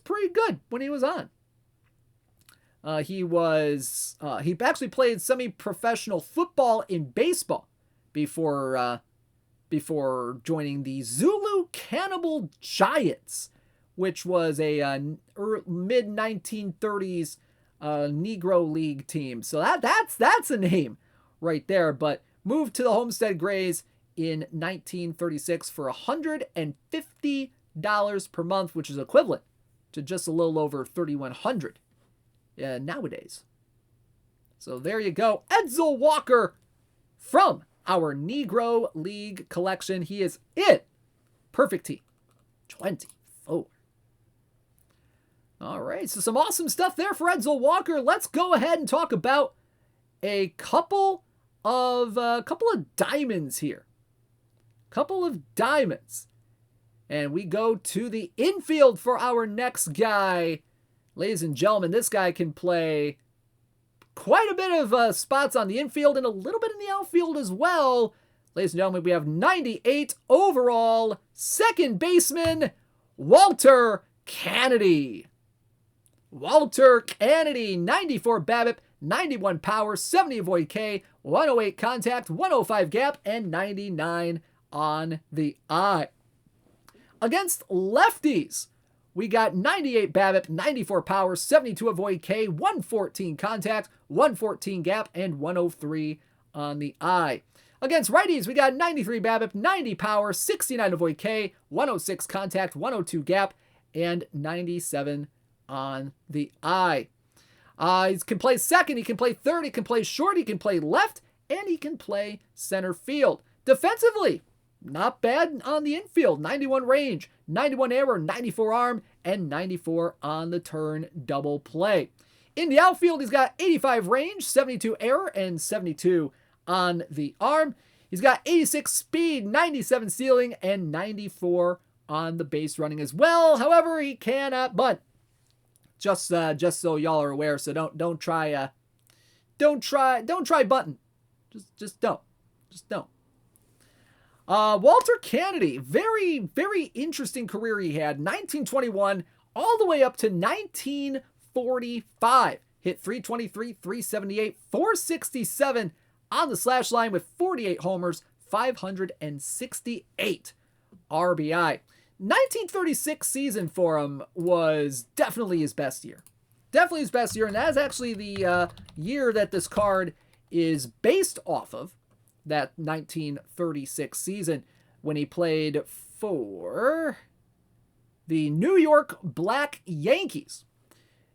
pretty good when he was on. He actually played semi-professional football in baseball before joining the Zulu Cannibal Giants, which was a mid-1930s Negro League team. So that's a name right there. But moved to the Homestead Grays in 1936 for $150 per month, which is equivalent to just a little over $3,100 nowadays. So there you go. Edsel Walker from our Negro League collection. He is in perfect team 24. All right, so some awesome stuff there for Edsel Walker. Let's go ahead and talk about a couple of diamonds here. Couple of diamonds. And we go to the infield for our next guy. Ladies and gentlemen, this guy can play quite a bit of spots on the infield and a little bit in the outfield as well. Ladies and gentlemen, we have 98 overall, second baseman, Walter Kennedy. Walter Kennedy, 94 BABIP, 91 power, 70 avoid K, 108 contact, 105 gap, and 99 on the eye. Against lefties, we got 98 BABIP, 94 power, 72 avoid K, 114 contact, 114 gap, and 103 on the eye. Against righties, we got 93 BABIP, 90 power, 69 avoid K, 106 contact, 102 gap, and 97 on the eye. He can play second, he can play third, he can play short, he can play left, and he can play center field. Defensively, not bad on the infield. 91 range, 91 error, 94 arm, and 94 on the turn double play. In the outfield, he's got 85 range, 72 error, and 72 on the arm. He's got 86 speed, 97 ceiling, and 94 on the base running as well. However, he cannot bunt. Just so y'all are aware, so don't try bunting. Just don't. Walter Kennedy, very, very interesting career he had. 1921 all the way up to 1945. Hit 323, 378, 467 on the slash line with 48 homers, 568 RBI. 1936 season for him was definitely his best year. And that is actually the year that this card is based off of, that 1936 season when he played for the New York Black Yankees.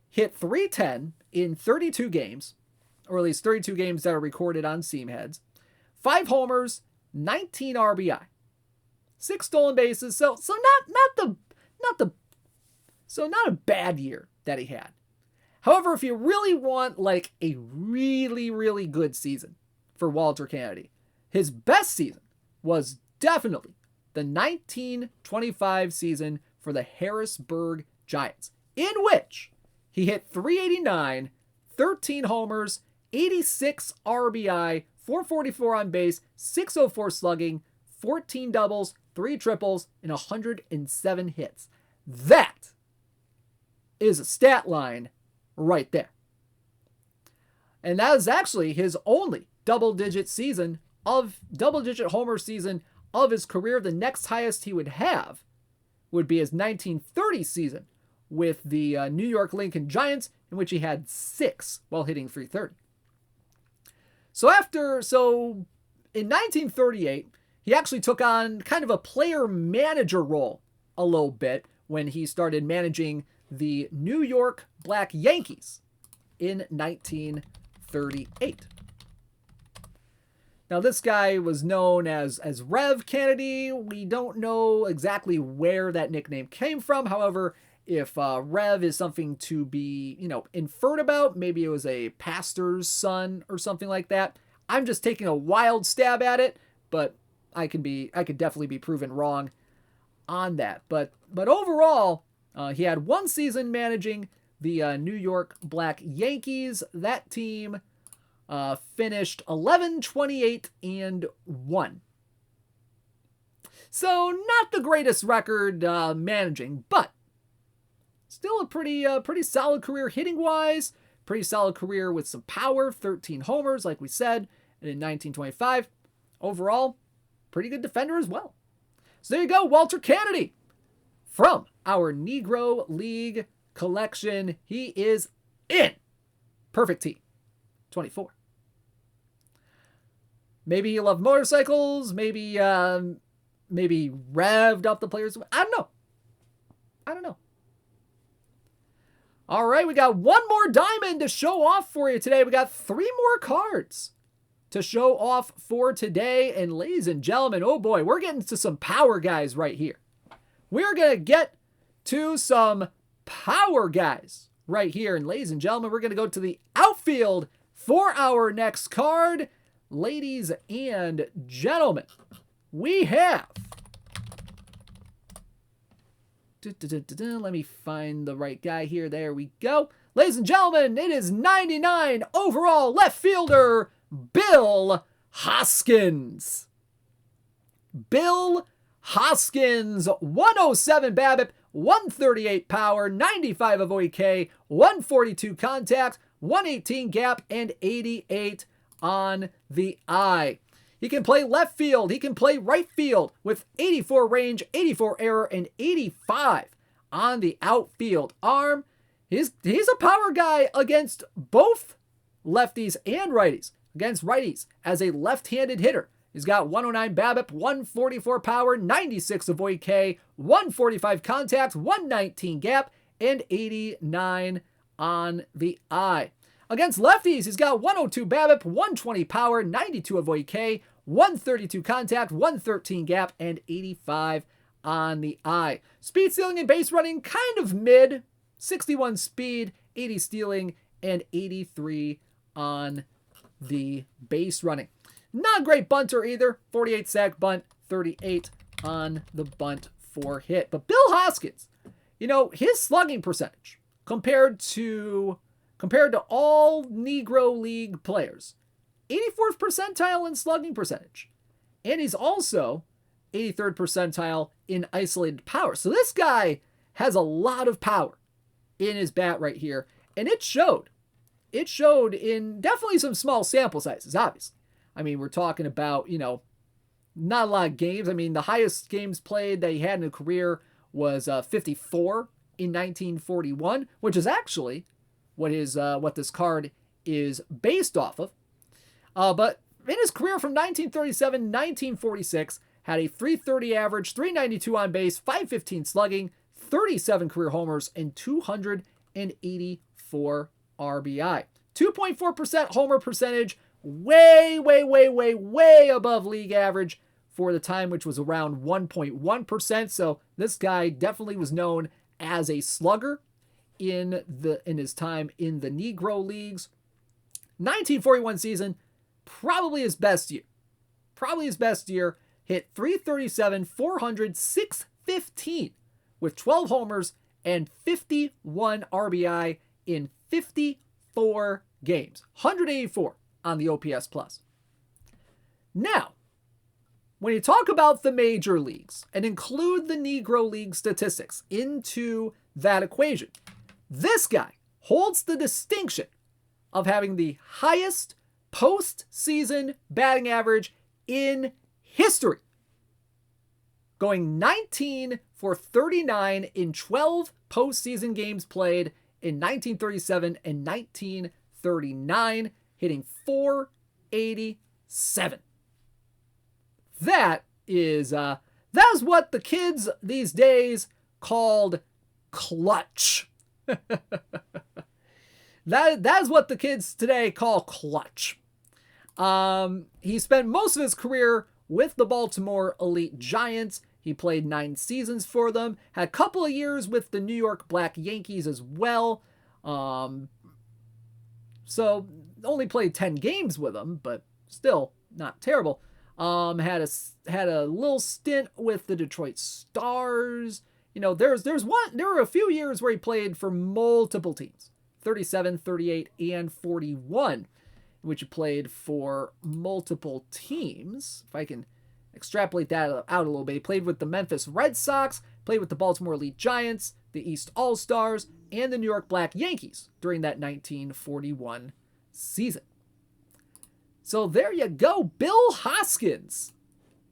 Hit 310 in 32 games, or at least 32 games that are recorded on seam heads. 5 homers, 19 RBI. 6 stolen bases, so not a bad year that he had. However, if you really want like a really, really good season for Walter Kennedy, his best season was definitely the 1925 season for the Harrisburg Giants, in which he hit 389, 13 homers, 86 RBI, 444 on base, 604 slugging, 14 doubles, 3 triples, and 107 hits. That is a stat line right there. And that is actually his only double-digit homer season of his career. The next highest he would have would be his 1930 season with the New York Lincoln Giants, in which he had 6 while hitting 330. So in 1938, he actually took on kind of a player manager role a little bit when he started managing the New York Black Yankees in 1938. Now, this guy was known as Rev Kennedy. We don't know exactly where that nickname came from. However, if Rev is something to be, inferred about, maybe it was a pastor's son or something like that. I'm just taking a wild stab at it, but I could definitely be proven wrong on that. But overall, he had 1 season managing the New York Black Yankees. That team finished 11-28-1. So not the greatest record managing, but still a pretty solid career hitting wise. Pretty solid career with some power. 13 homers, like we said, and in 1925, overall, pretty good defender as well. So there you go, Walter Kennedy from our Negro League collection. He is in Perfect Team 24. Maybe he loved motorcycles. Maybe revved up the players. I don't know. All right, we got 1 more diamond to show off for you today. We got 3 more cards to show off for today. And ladies and gentlemen, oh boy, we're getting to some power guys right here. We're going to get to some power guys right here. And ladies and gentlemen, we're going to go to the outfield For our next card, ladies and gentlemen, we have... Let me find the right guy here. There we go. Ladies and gentlemen, it is 99 overall left fielder, Bill Hoskins. Bill Hoskins, 107 BABIP, 138 power, 95 of OEK, 142 contact, 118 gap, and 88 on the eye. He can play left field. He can play right field with 84 range, 84 error, and 85 on the outfield arm. He's a power guy against both lefties and righties. Against righties as a left-handed hitter. He's got 109 BABIP, 144 power, 96 of OEK, 145 contact, 119 gap, and 89 on the eye. Against lefties, he's got 102 BABIP, 120 power, 92 of OEK, 132 contact, 113 gap, and 85 on the eye. Speed, stealing, and base running kind of mid. 61 speed, 80 stealing, and 83 on the base running. Not a great bunter either. 48 sack bunt, 38 on the bunt for hit. But Bill Hoskins, his slugging percentage compared to all Negro League players, 84th percentile in slugging percentage. And he's also 83rd percentile in isolated power. So this guy has a lot of power in his bat right here. And it showed. It showed in definitely some small sample sizes, obviously. I mean, we're talking about, not a lot of games. I mean, the highest games played that he had in a career was 54 in 1941, which is actually what this card is based off of. But in his career from 1937 to 1946, had a 330 average, 392 on base, 515 slugging, 37 career homers, and 284 RBI. 2.4% homer percentage, way above league average for the time, which was around 1.1%. So this guy definitely was known as a slugger in his time in the Negro Leagues. 1941 season, probably his best year. Hit 337, 400, 615 with 12 homers and 51 RBI in 54 games. 184 on the OPS plus. Now, when you talk about the major leagues and include the Negro League statistics into that equation, this guy holds the distinction of having the highest postseason batting average in history. Going 19 for 39 in 12 postseason games played in 1937 and 1939, hitting .487. That is what the kids these days called clutch. That is what the kids today call clutch. He spent most of his career with the Baltimore Elite Giants. He played 9 seasons for them. Had a couple of years with the New York Black Yankees as well. So only played 10 games with them, but still not terrible. Had a little stint with the Detroit Stars. There were a few years where he played for multiple teams. 37, 38, and 41, in which he played for multiple teams. If I can extrapolate that out a little bit. He played with the Memphis Red Sox, played with the Baltimore Elite Giants, the East All-Stars, and the New York Black Yankees during that 1941 season. So there you go, Bill Hoskins.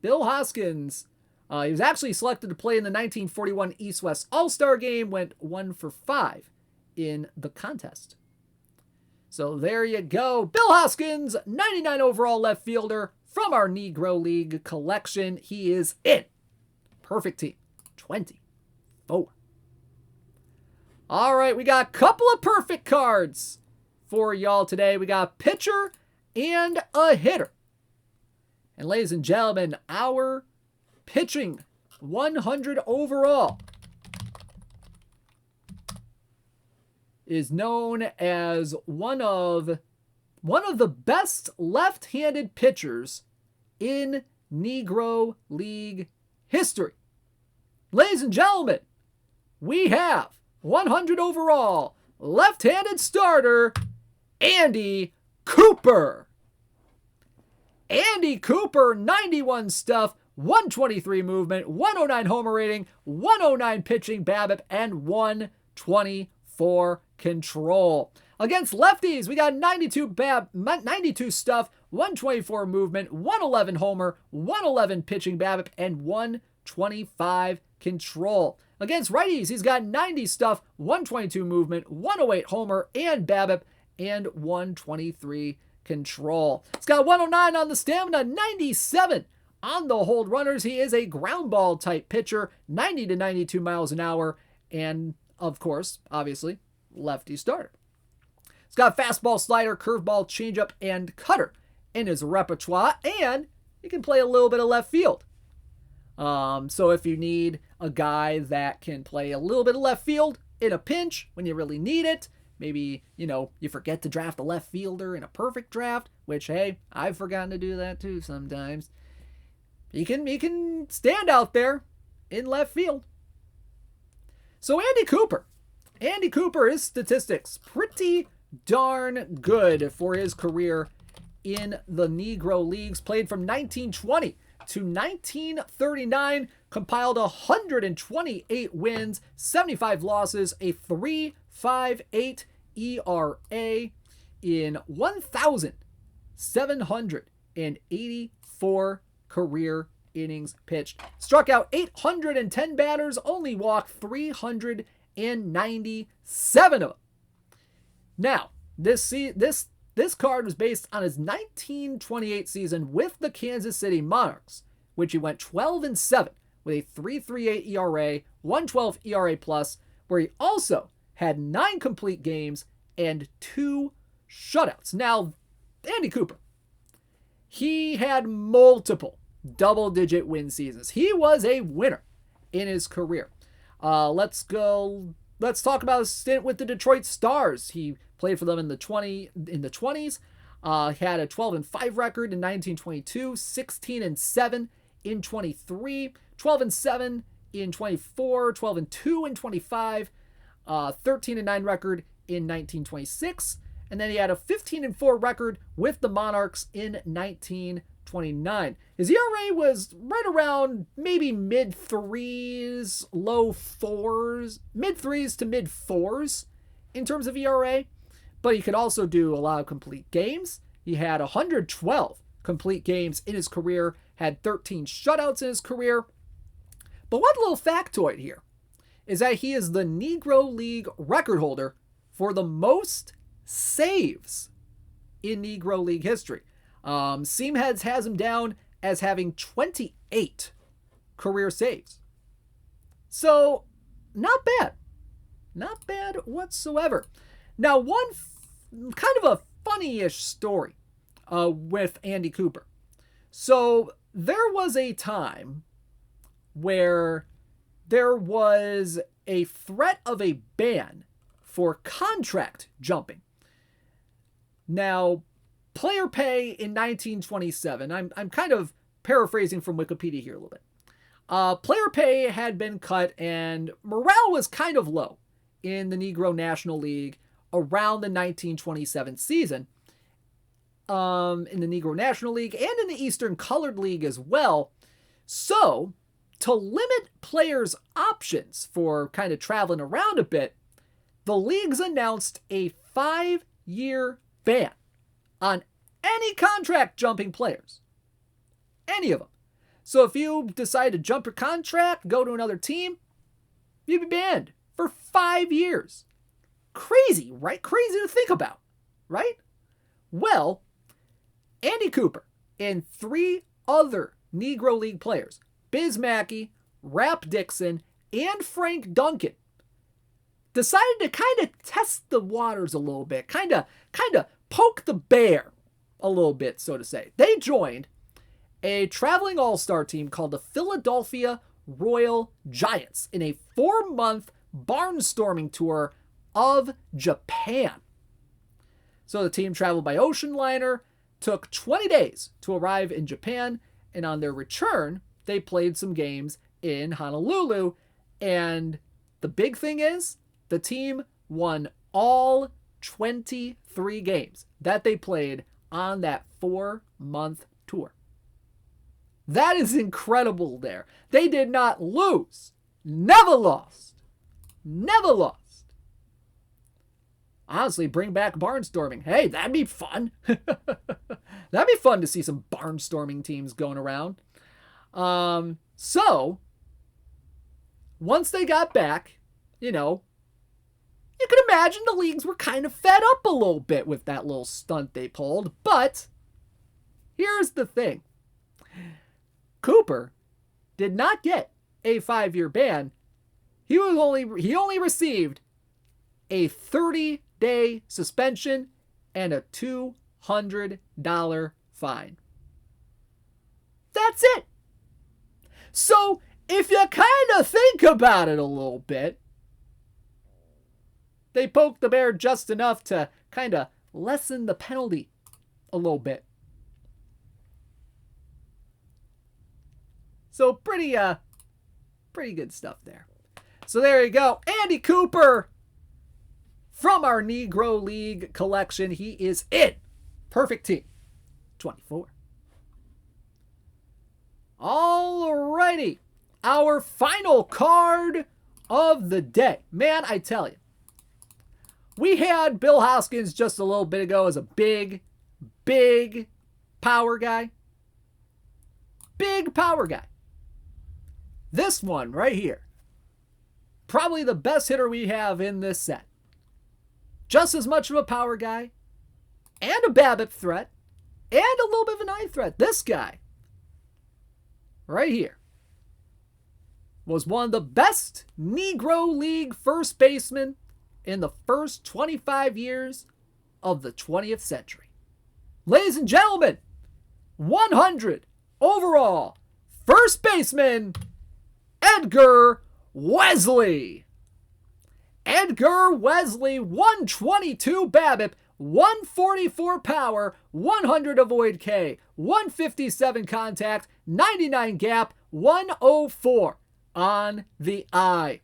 He was actually selected to play in the 1941 East-West All-Star Game, went 1 for 5 in the contest. So there you go, Bill Hoskins, 99 overall left fielder from our Negro League collection. He is in. Perfect team, 24. All right, we got a couple of perfect cards for y'all today. We got a pitcher and a hitter. And ladies and gentlemen, our pitching 100 overall is known as one of one of the best left-handed pitchers in Negro League history. Ladies and gentlemen, we have 100 overall left-handed starter, Andy Cooper. Andy Cooper, 91 stuff, 123 movement, 109 homer rating, 109 pitching BABIP, and 124 control. Against lefties, we got 92 stuff, 124 movement, 111 homer, 111 pitching BABIP, and 125 control. Against righties, he's got 90 stuff, 122 movement, 108 homer and BABIP, and 123 control. He's got 109 on the stamina, 97 on the hold runners. He is a ground ball type pitcher, 90 to 92 miles an hour, and of course, obviously, lefty starter. He's got fastball, slider, curveball, changeup, and cutter in his repertoire, and he can play a little bit of left field. So if you need a guy that can play a little bit of left field in a pinch when you really need it, maybe, you forget to draft a left fielder in a perfect draft, which, hey, I've forgotten to do that too sometimes. He can stand out there in left field. So Andy Cooper, his statistics, pretty darn good for his career in the Negro Leagues. Played from 1920 to 1939, compiled 128 wins, 75 losses, a 3.58 ERA in 1,784 career innings pitched. Struck out 810 batters, only walked 397 of them. Now, this card was based on his 1928 season with the Kansas City Monarchs, which he went 12-7 with a 3.38 ERA, 1.12 ERA plus, where he also had 9 complete games and 2 shutouts. Now, Andy Cooper, he had multiple double-digit win seasons. He was a winner in his career. Let's talk about his stint with the Detroit Stars. He played for them in the 20s. Had a 12-5 record in 1922, 16-7 in 23, 12-7 in 24, 12-2 in 25, 13-9 record in 1926, and then he had a 15-4 record with the Monarchs in 1929. His ERA was right around maybe mid-3s, low-4s, mid-3s to mid-4s in terms of ERA, but he could also do a lot of complete games. He had 112 complete games in his career, had 13 shutouts in his career. But one little factoid here is that he is the Negro League record holder for the most saves in Negro League history. Seamheads has him down as having 28 career saves. So, not bad. Not bad whatsoever. Now, one kind of a funny-ish story with Andy Cooper. So, there was a time where there was a threat of a ban for contract jumping. Now, player pay in 1927, I'm kind of paraphrasing from Wikipedia here a little bit. Player pay had been cut and morale was kind of low in the Negro National League around the 1927 season. In the Negro National League and in the Eastern Colored League as well. So, to limit players' options for kind of traveling around a bit, the leagues announced a 5-year ban on any contract jumping players. Any of them. So if you decide to jump your contract, go to another team, you'd be banned for 5 years. Crazy, right? Crazy to think about, right? Well, Andy Cooper and 3 other Negro League players, Biz Mackey, Rap Dixon, and Frank Duncan, decided to kind of test the waters a little bit, kind of poke the bear a little bit, so to say. They joined a traveling all-star team called the Philadelphia Royal Giants in a 4-month barnstorming tour of Japan. So the team traveled by ocean liner, took 20 days to arrive in Japan, and on their return, they played some games in Honolulu. And the big thing is, the team won all 23 games that they played on that 4-month tour. That is incredible there. They did not lose. Never lost. Never lost. Honestly, bring back barnstorming. Hey, that'd be fun. That'd be fun to see some barnstorming teams going around. So, once they got back, you could imagine the leagues were kind of fed up a little bit with that little stunt they pulled. But here's the thing. Cooper did not get a 5-year ban. He only received a 30-day suspension and a $200 fine. That's it. So, if you kind of think about it a little bit, they poked the bear just enough to kind of lessen the penalty a little bit. So pretty good stuff there. So there you go. Andy Cooper from our Negro League collection. He is in Perfect Team 24. Alrighty. Our final card of the day. Man, I tell you. We had Bill Hoskins just a little bit ago as a big power guy. Big power guy. This one right here. Probably the best hitter we have in this set. Just as much of a power guy. And a BABIP threat. And a little bit of an eye threat. This guy. Right here. Was one of the best Negro League first basemen in the first 25 years of the 20th century. Ladies and gentlemen, 100 overall first baseman, Edgar Wesley. Edgar Wesley, 122 BABIP, 144 power, 100 avoid K, 157 contact, 99 gap, 104 on the eye.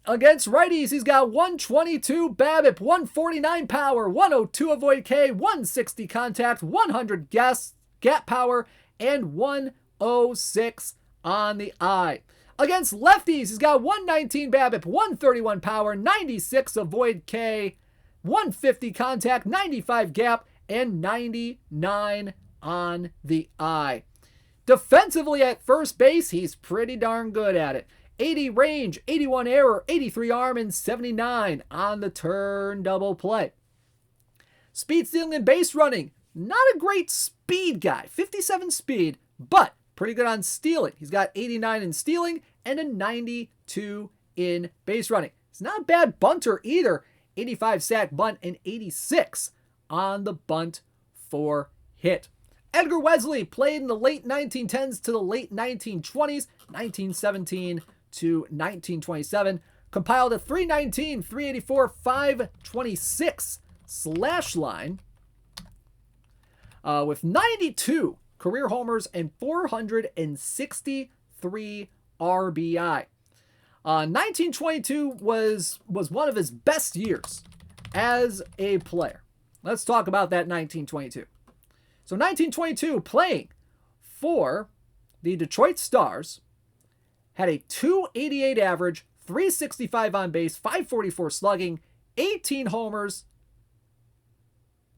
Against righties, he's got 122 BABIP, 149 power, 102 avoid K, 160 contact, 100 gap power, and 106 on the eye. Against lefties, he's got 119 BABIP, 131 power, 96 avoid K, 150 contact, 95 gap, and 99 on the eye. Defensively at first base, he's pretty darn good at it. 80 range, 81 error, 83 arm, and 79 on the turn double play. Speed, stealing, and base running. Not a great speed guy. 57 speed, but pretty good on stealing. He's got 89 in stealing and a 92 in base running. He's not a bad bunter either. 85 sack bunt and 86 on the bunt for hit. Edgar Wesley played in the late 1910s to the late 1920s, 1917 to 1927. Compiled a 319, 384, 526 slash line with 92 career homers and 463 RBI. 1922 was one of his best years as a player. Let's talk about that 1922. So 1922, playing for the Detroit Stars, had a 288 average, 365 on base, 544 slugging, 18 homers.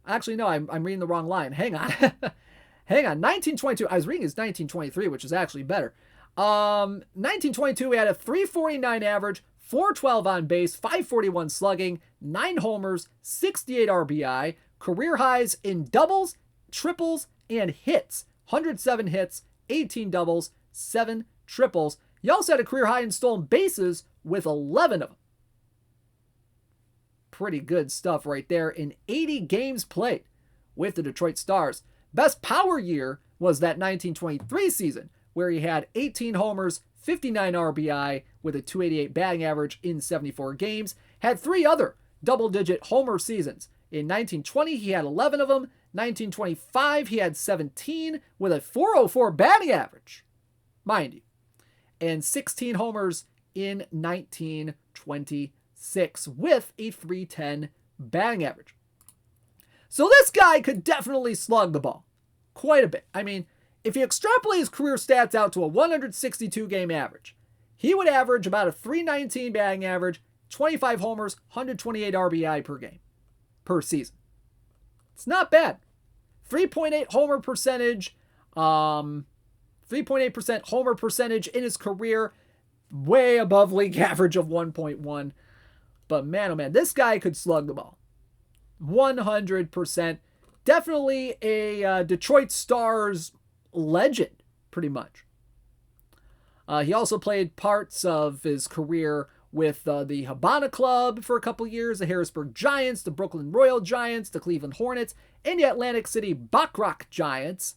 Actually, no, I'm reading the wrong line. Hang on. Hang on. 1922. I was reading his 1923, which is actually better. 1922, we had a 349 average, 412 on base, 541 slugging, 9 homers, 68 RBI, career highs in doubles, triples, and hits. 107 hits, 18 doubles, 7 triples. He also had a career high in stolen bases with 11 of them. Pretty good stuff right there in 80 games played with the Detroit Stars. Best power year was that 1923 season, where he had 18 homers, 59 RBI with a 288 batting average in 74 games. Had 3 other double-digit homer seasons In 1920, he had 11 of them. 1925, he had 17 with a .404 batting average, mind you, and 16 homers in 1926 with a .310 batting average. So this guy could definitely slug the ball quite a bit. I mean, if you extrapolate his career stats out to a 162 game average, he would average about a .319 batting average, 25 homers, 128 RBI per game, per season. It's not bad. 3.8 homer percentage, 3.8% homer percentage in his career, way above league average of 1.1. But man, oh man, this guy could slug the ball. 100%. Definitely a Detroit Stars legend, pretty much. He also played parts of his career with the Habana Club for a couple years, the Harrisburg Giants, the Brooklyn Royal Giants, the Cleveland Hornets, and the Atlantic City Bacroc Giants.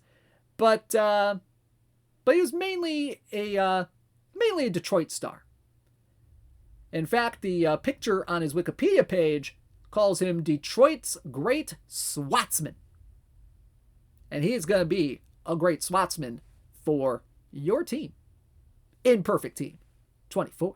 But he was mainly a Detroit Star. In fact, the picture on his Wikipedia page calls him Detroit's great Swatsman. And he is going to be a great Swatsman for your team in Perfect Team 24.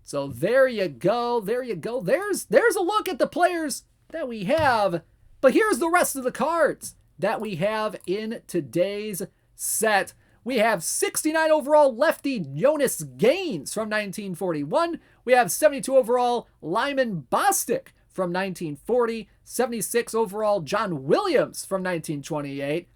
So there you go. There you go. There's a look at the players that we have. But here's the rest of the cards that we have in today's set. We have 69 overall lefty Jonas Gaines from 1941. We have 72 overall Lyman Bostic from 1940. 76 overall John Williams from 1928.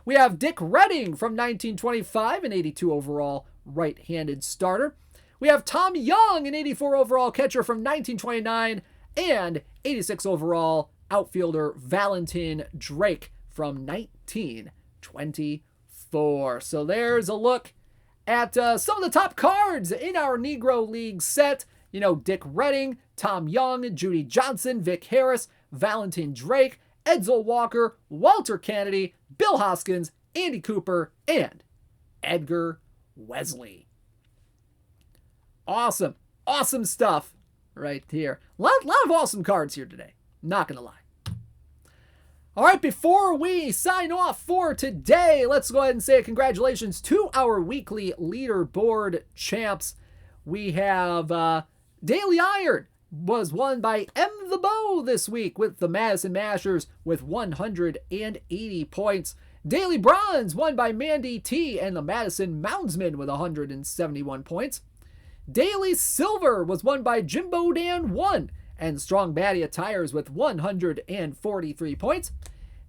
We have Dick Redding from 1925, an 82 overall right-handed starter. We have Tom Young, an 84 overall catcher from 1929, and 86 overall outfielder Valentin Drake from 1924. So there's a look at some of the top cards in our Negro League set. You know, Dick Redding, Tom Young, Judy Johnson, Vic Harris, Valentin Drake, Edsel Walker, Walter Kennedy, Bill Hoskins, Andy Cooper, and Edgar Wesley. Awesome. Awesome stuff right here. A lot of awesome cards here today. Not going to lie. All right, before we sign off for today, let's go ahead and say congratulations to our weekly leaderboard champs. We have Daily Iron was won by M. the Bow this week with the Madison Mashers with 180 points. Daily Bronze won by Mandy T. and the Madison Moundsmen with 171 points. Daily Silver was won by Jimbo Dan 1 and Strong Badia Tires with 143 points.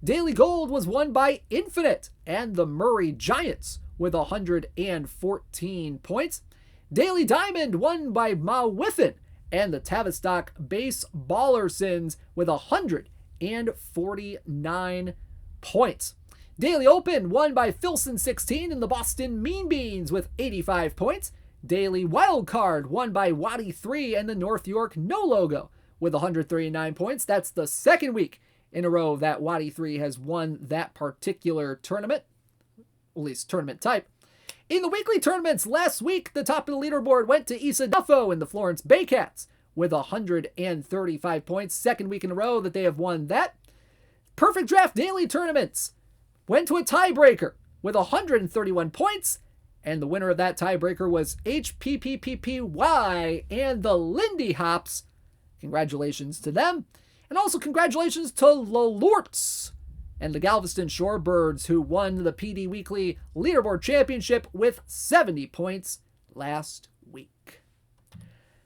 Daily Gold was won by Infinite and the Murray Giants with 114 points. Daily Diamond won by Mawiffin and the Tavistock Baseballersons with 149 points. Daily Open won by Filson 16 and the Boston Mean Beans with 85 points. Daily Wildcard won by Waddy 3 and the North York No Logo with 139 points. That's the second week in a row that Waddy 3 has won that particular tournament, at least tournament type. In the weekly tournaments last week, the top of the leaderboard went to Issa Duffo and the Florence Baycats with 135 points. Second week in a row that they have won that. Perfect Draft Daily tournaments went to a tiebreaker with 131 points. And the winner of that tiebreaker was HPPPPY and the Lindy Hops. Congratulations to them. And also congratulations to Lalorts and the Galveston Shorebirds, who won the PD Weekly Leaderboard Championship with 70 points last week.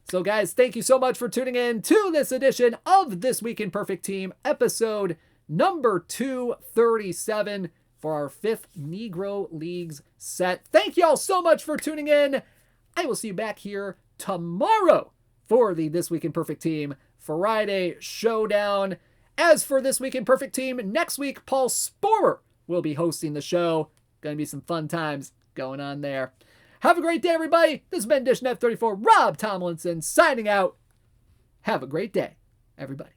So guys, thank you so much for tuning in to this edition of This Week in Perfect Team, episode number 237 for our 5th Negro Leagues set. Thank you all so much for tuning in. I will see you back here tomorrow for the This Week in Perfect Team Friday Showdown. As for This Week in Perfect Team, next week, Paul Sporer will be hosting the show. Going to be some fun times going on there. Have a great day, everybody. This has been DishNet 34, Rob Tomlinson signing out. Have a great day, everybody.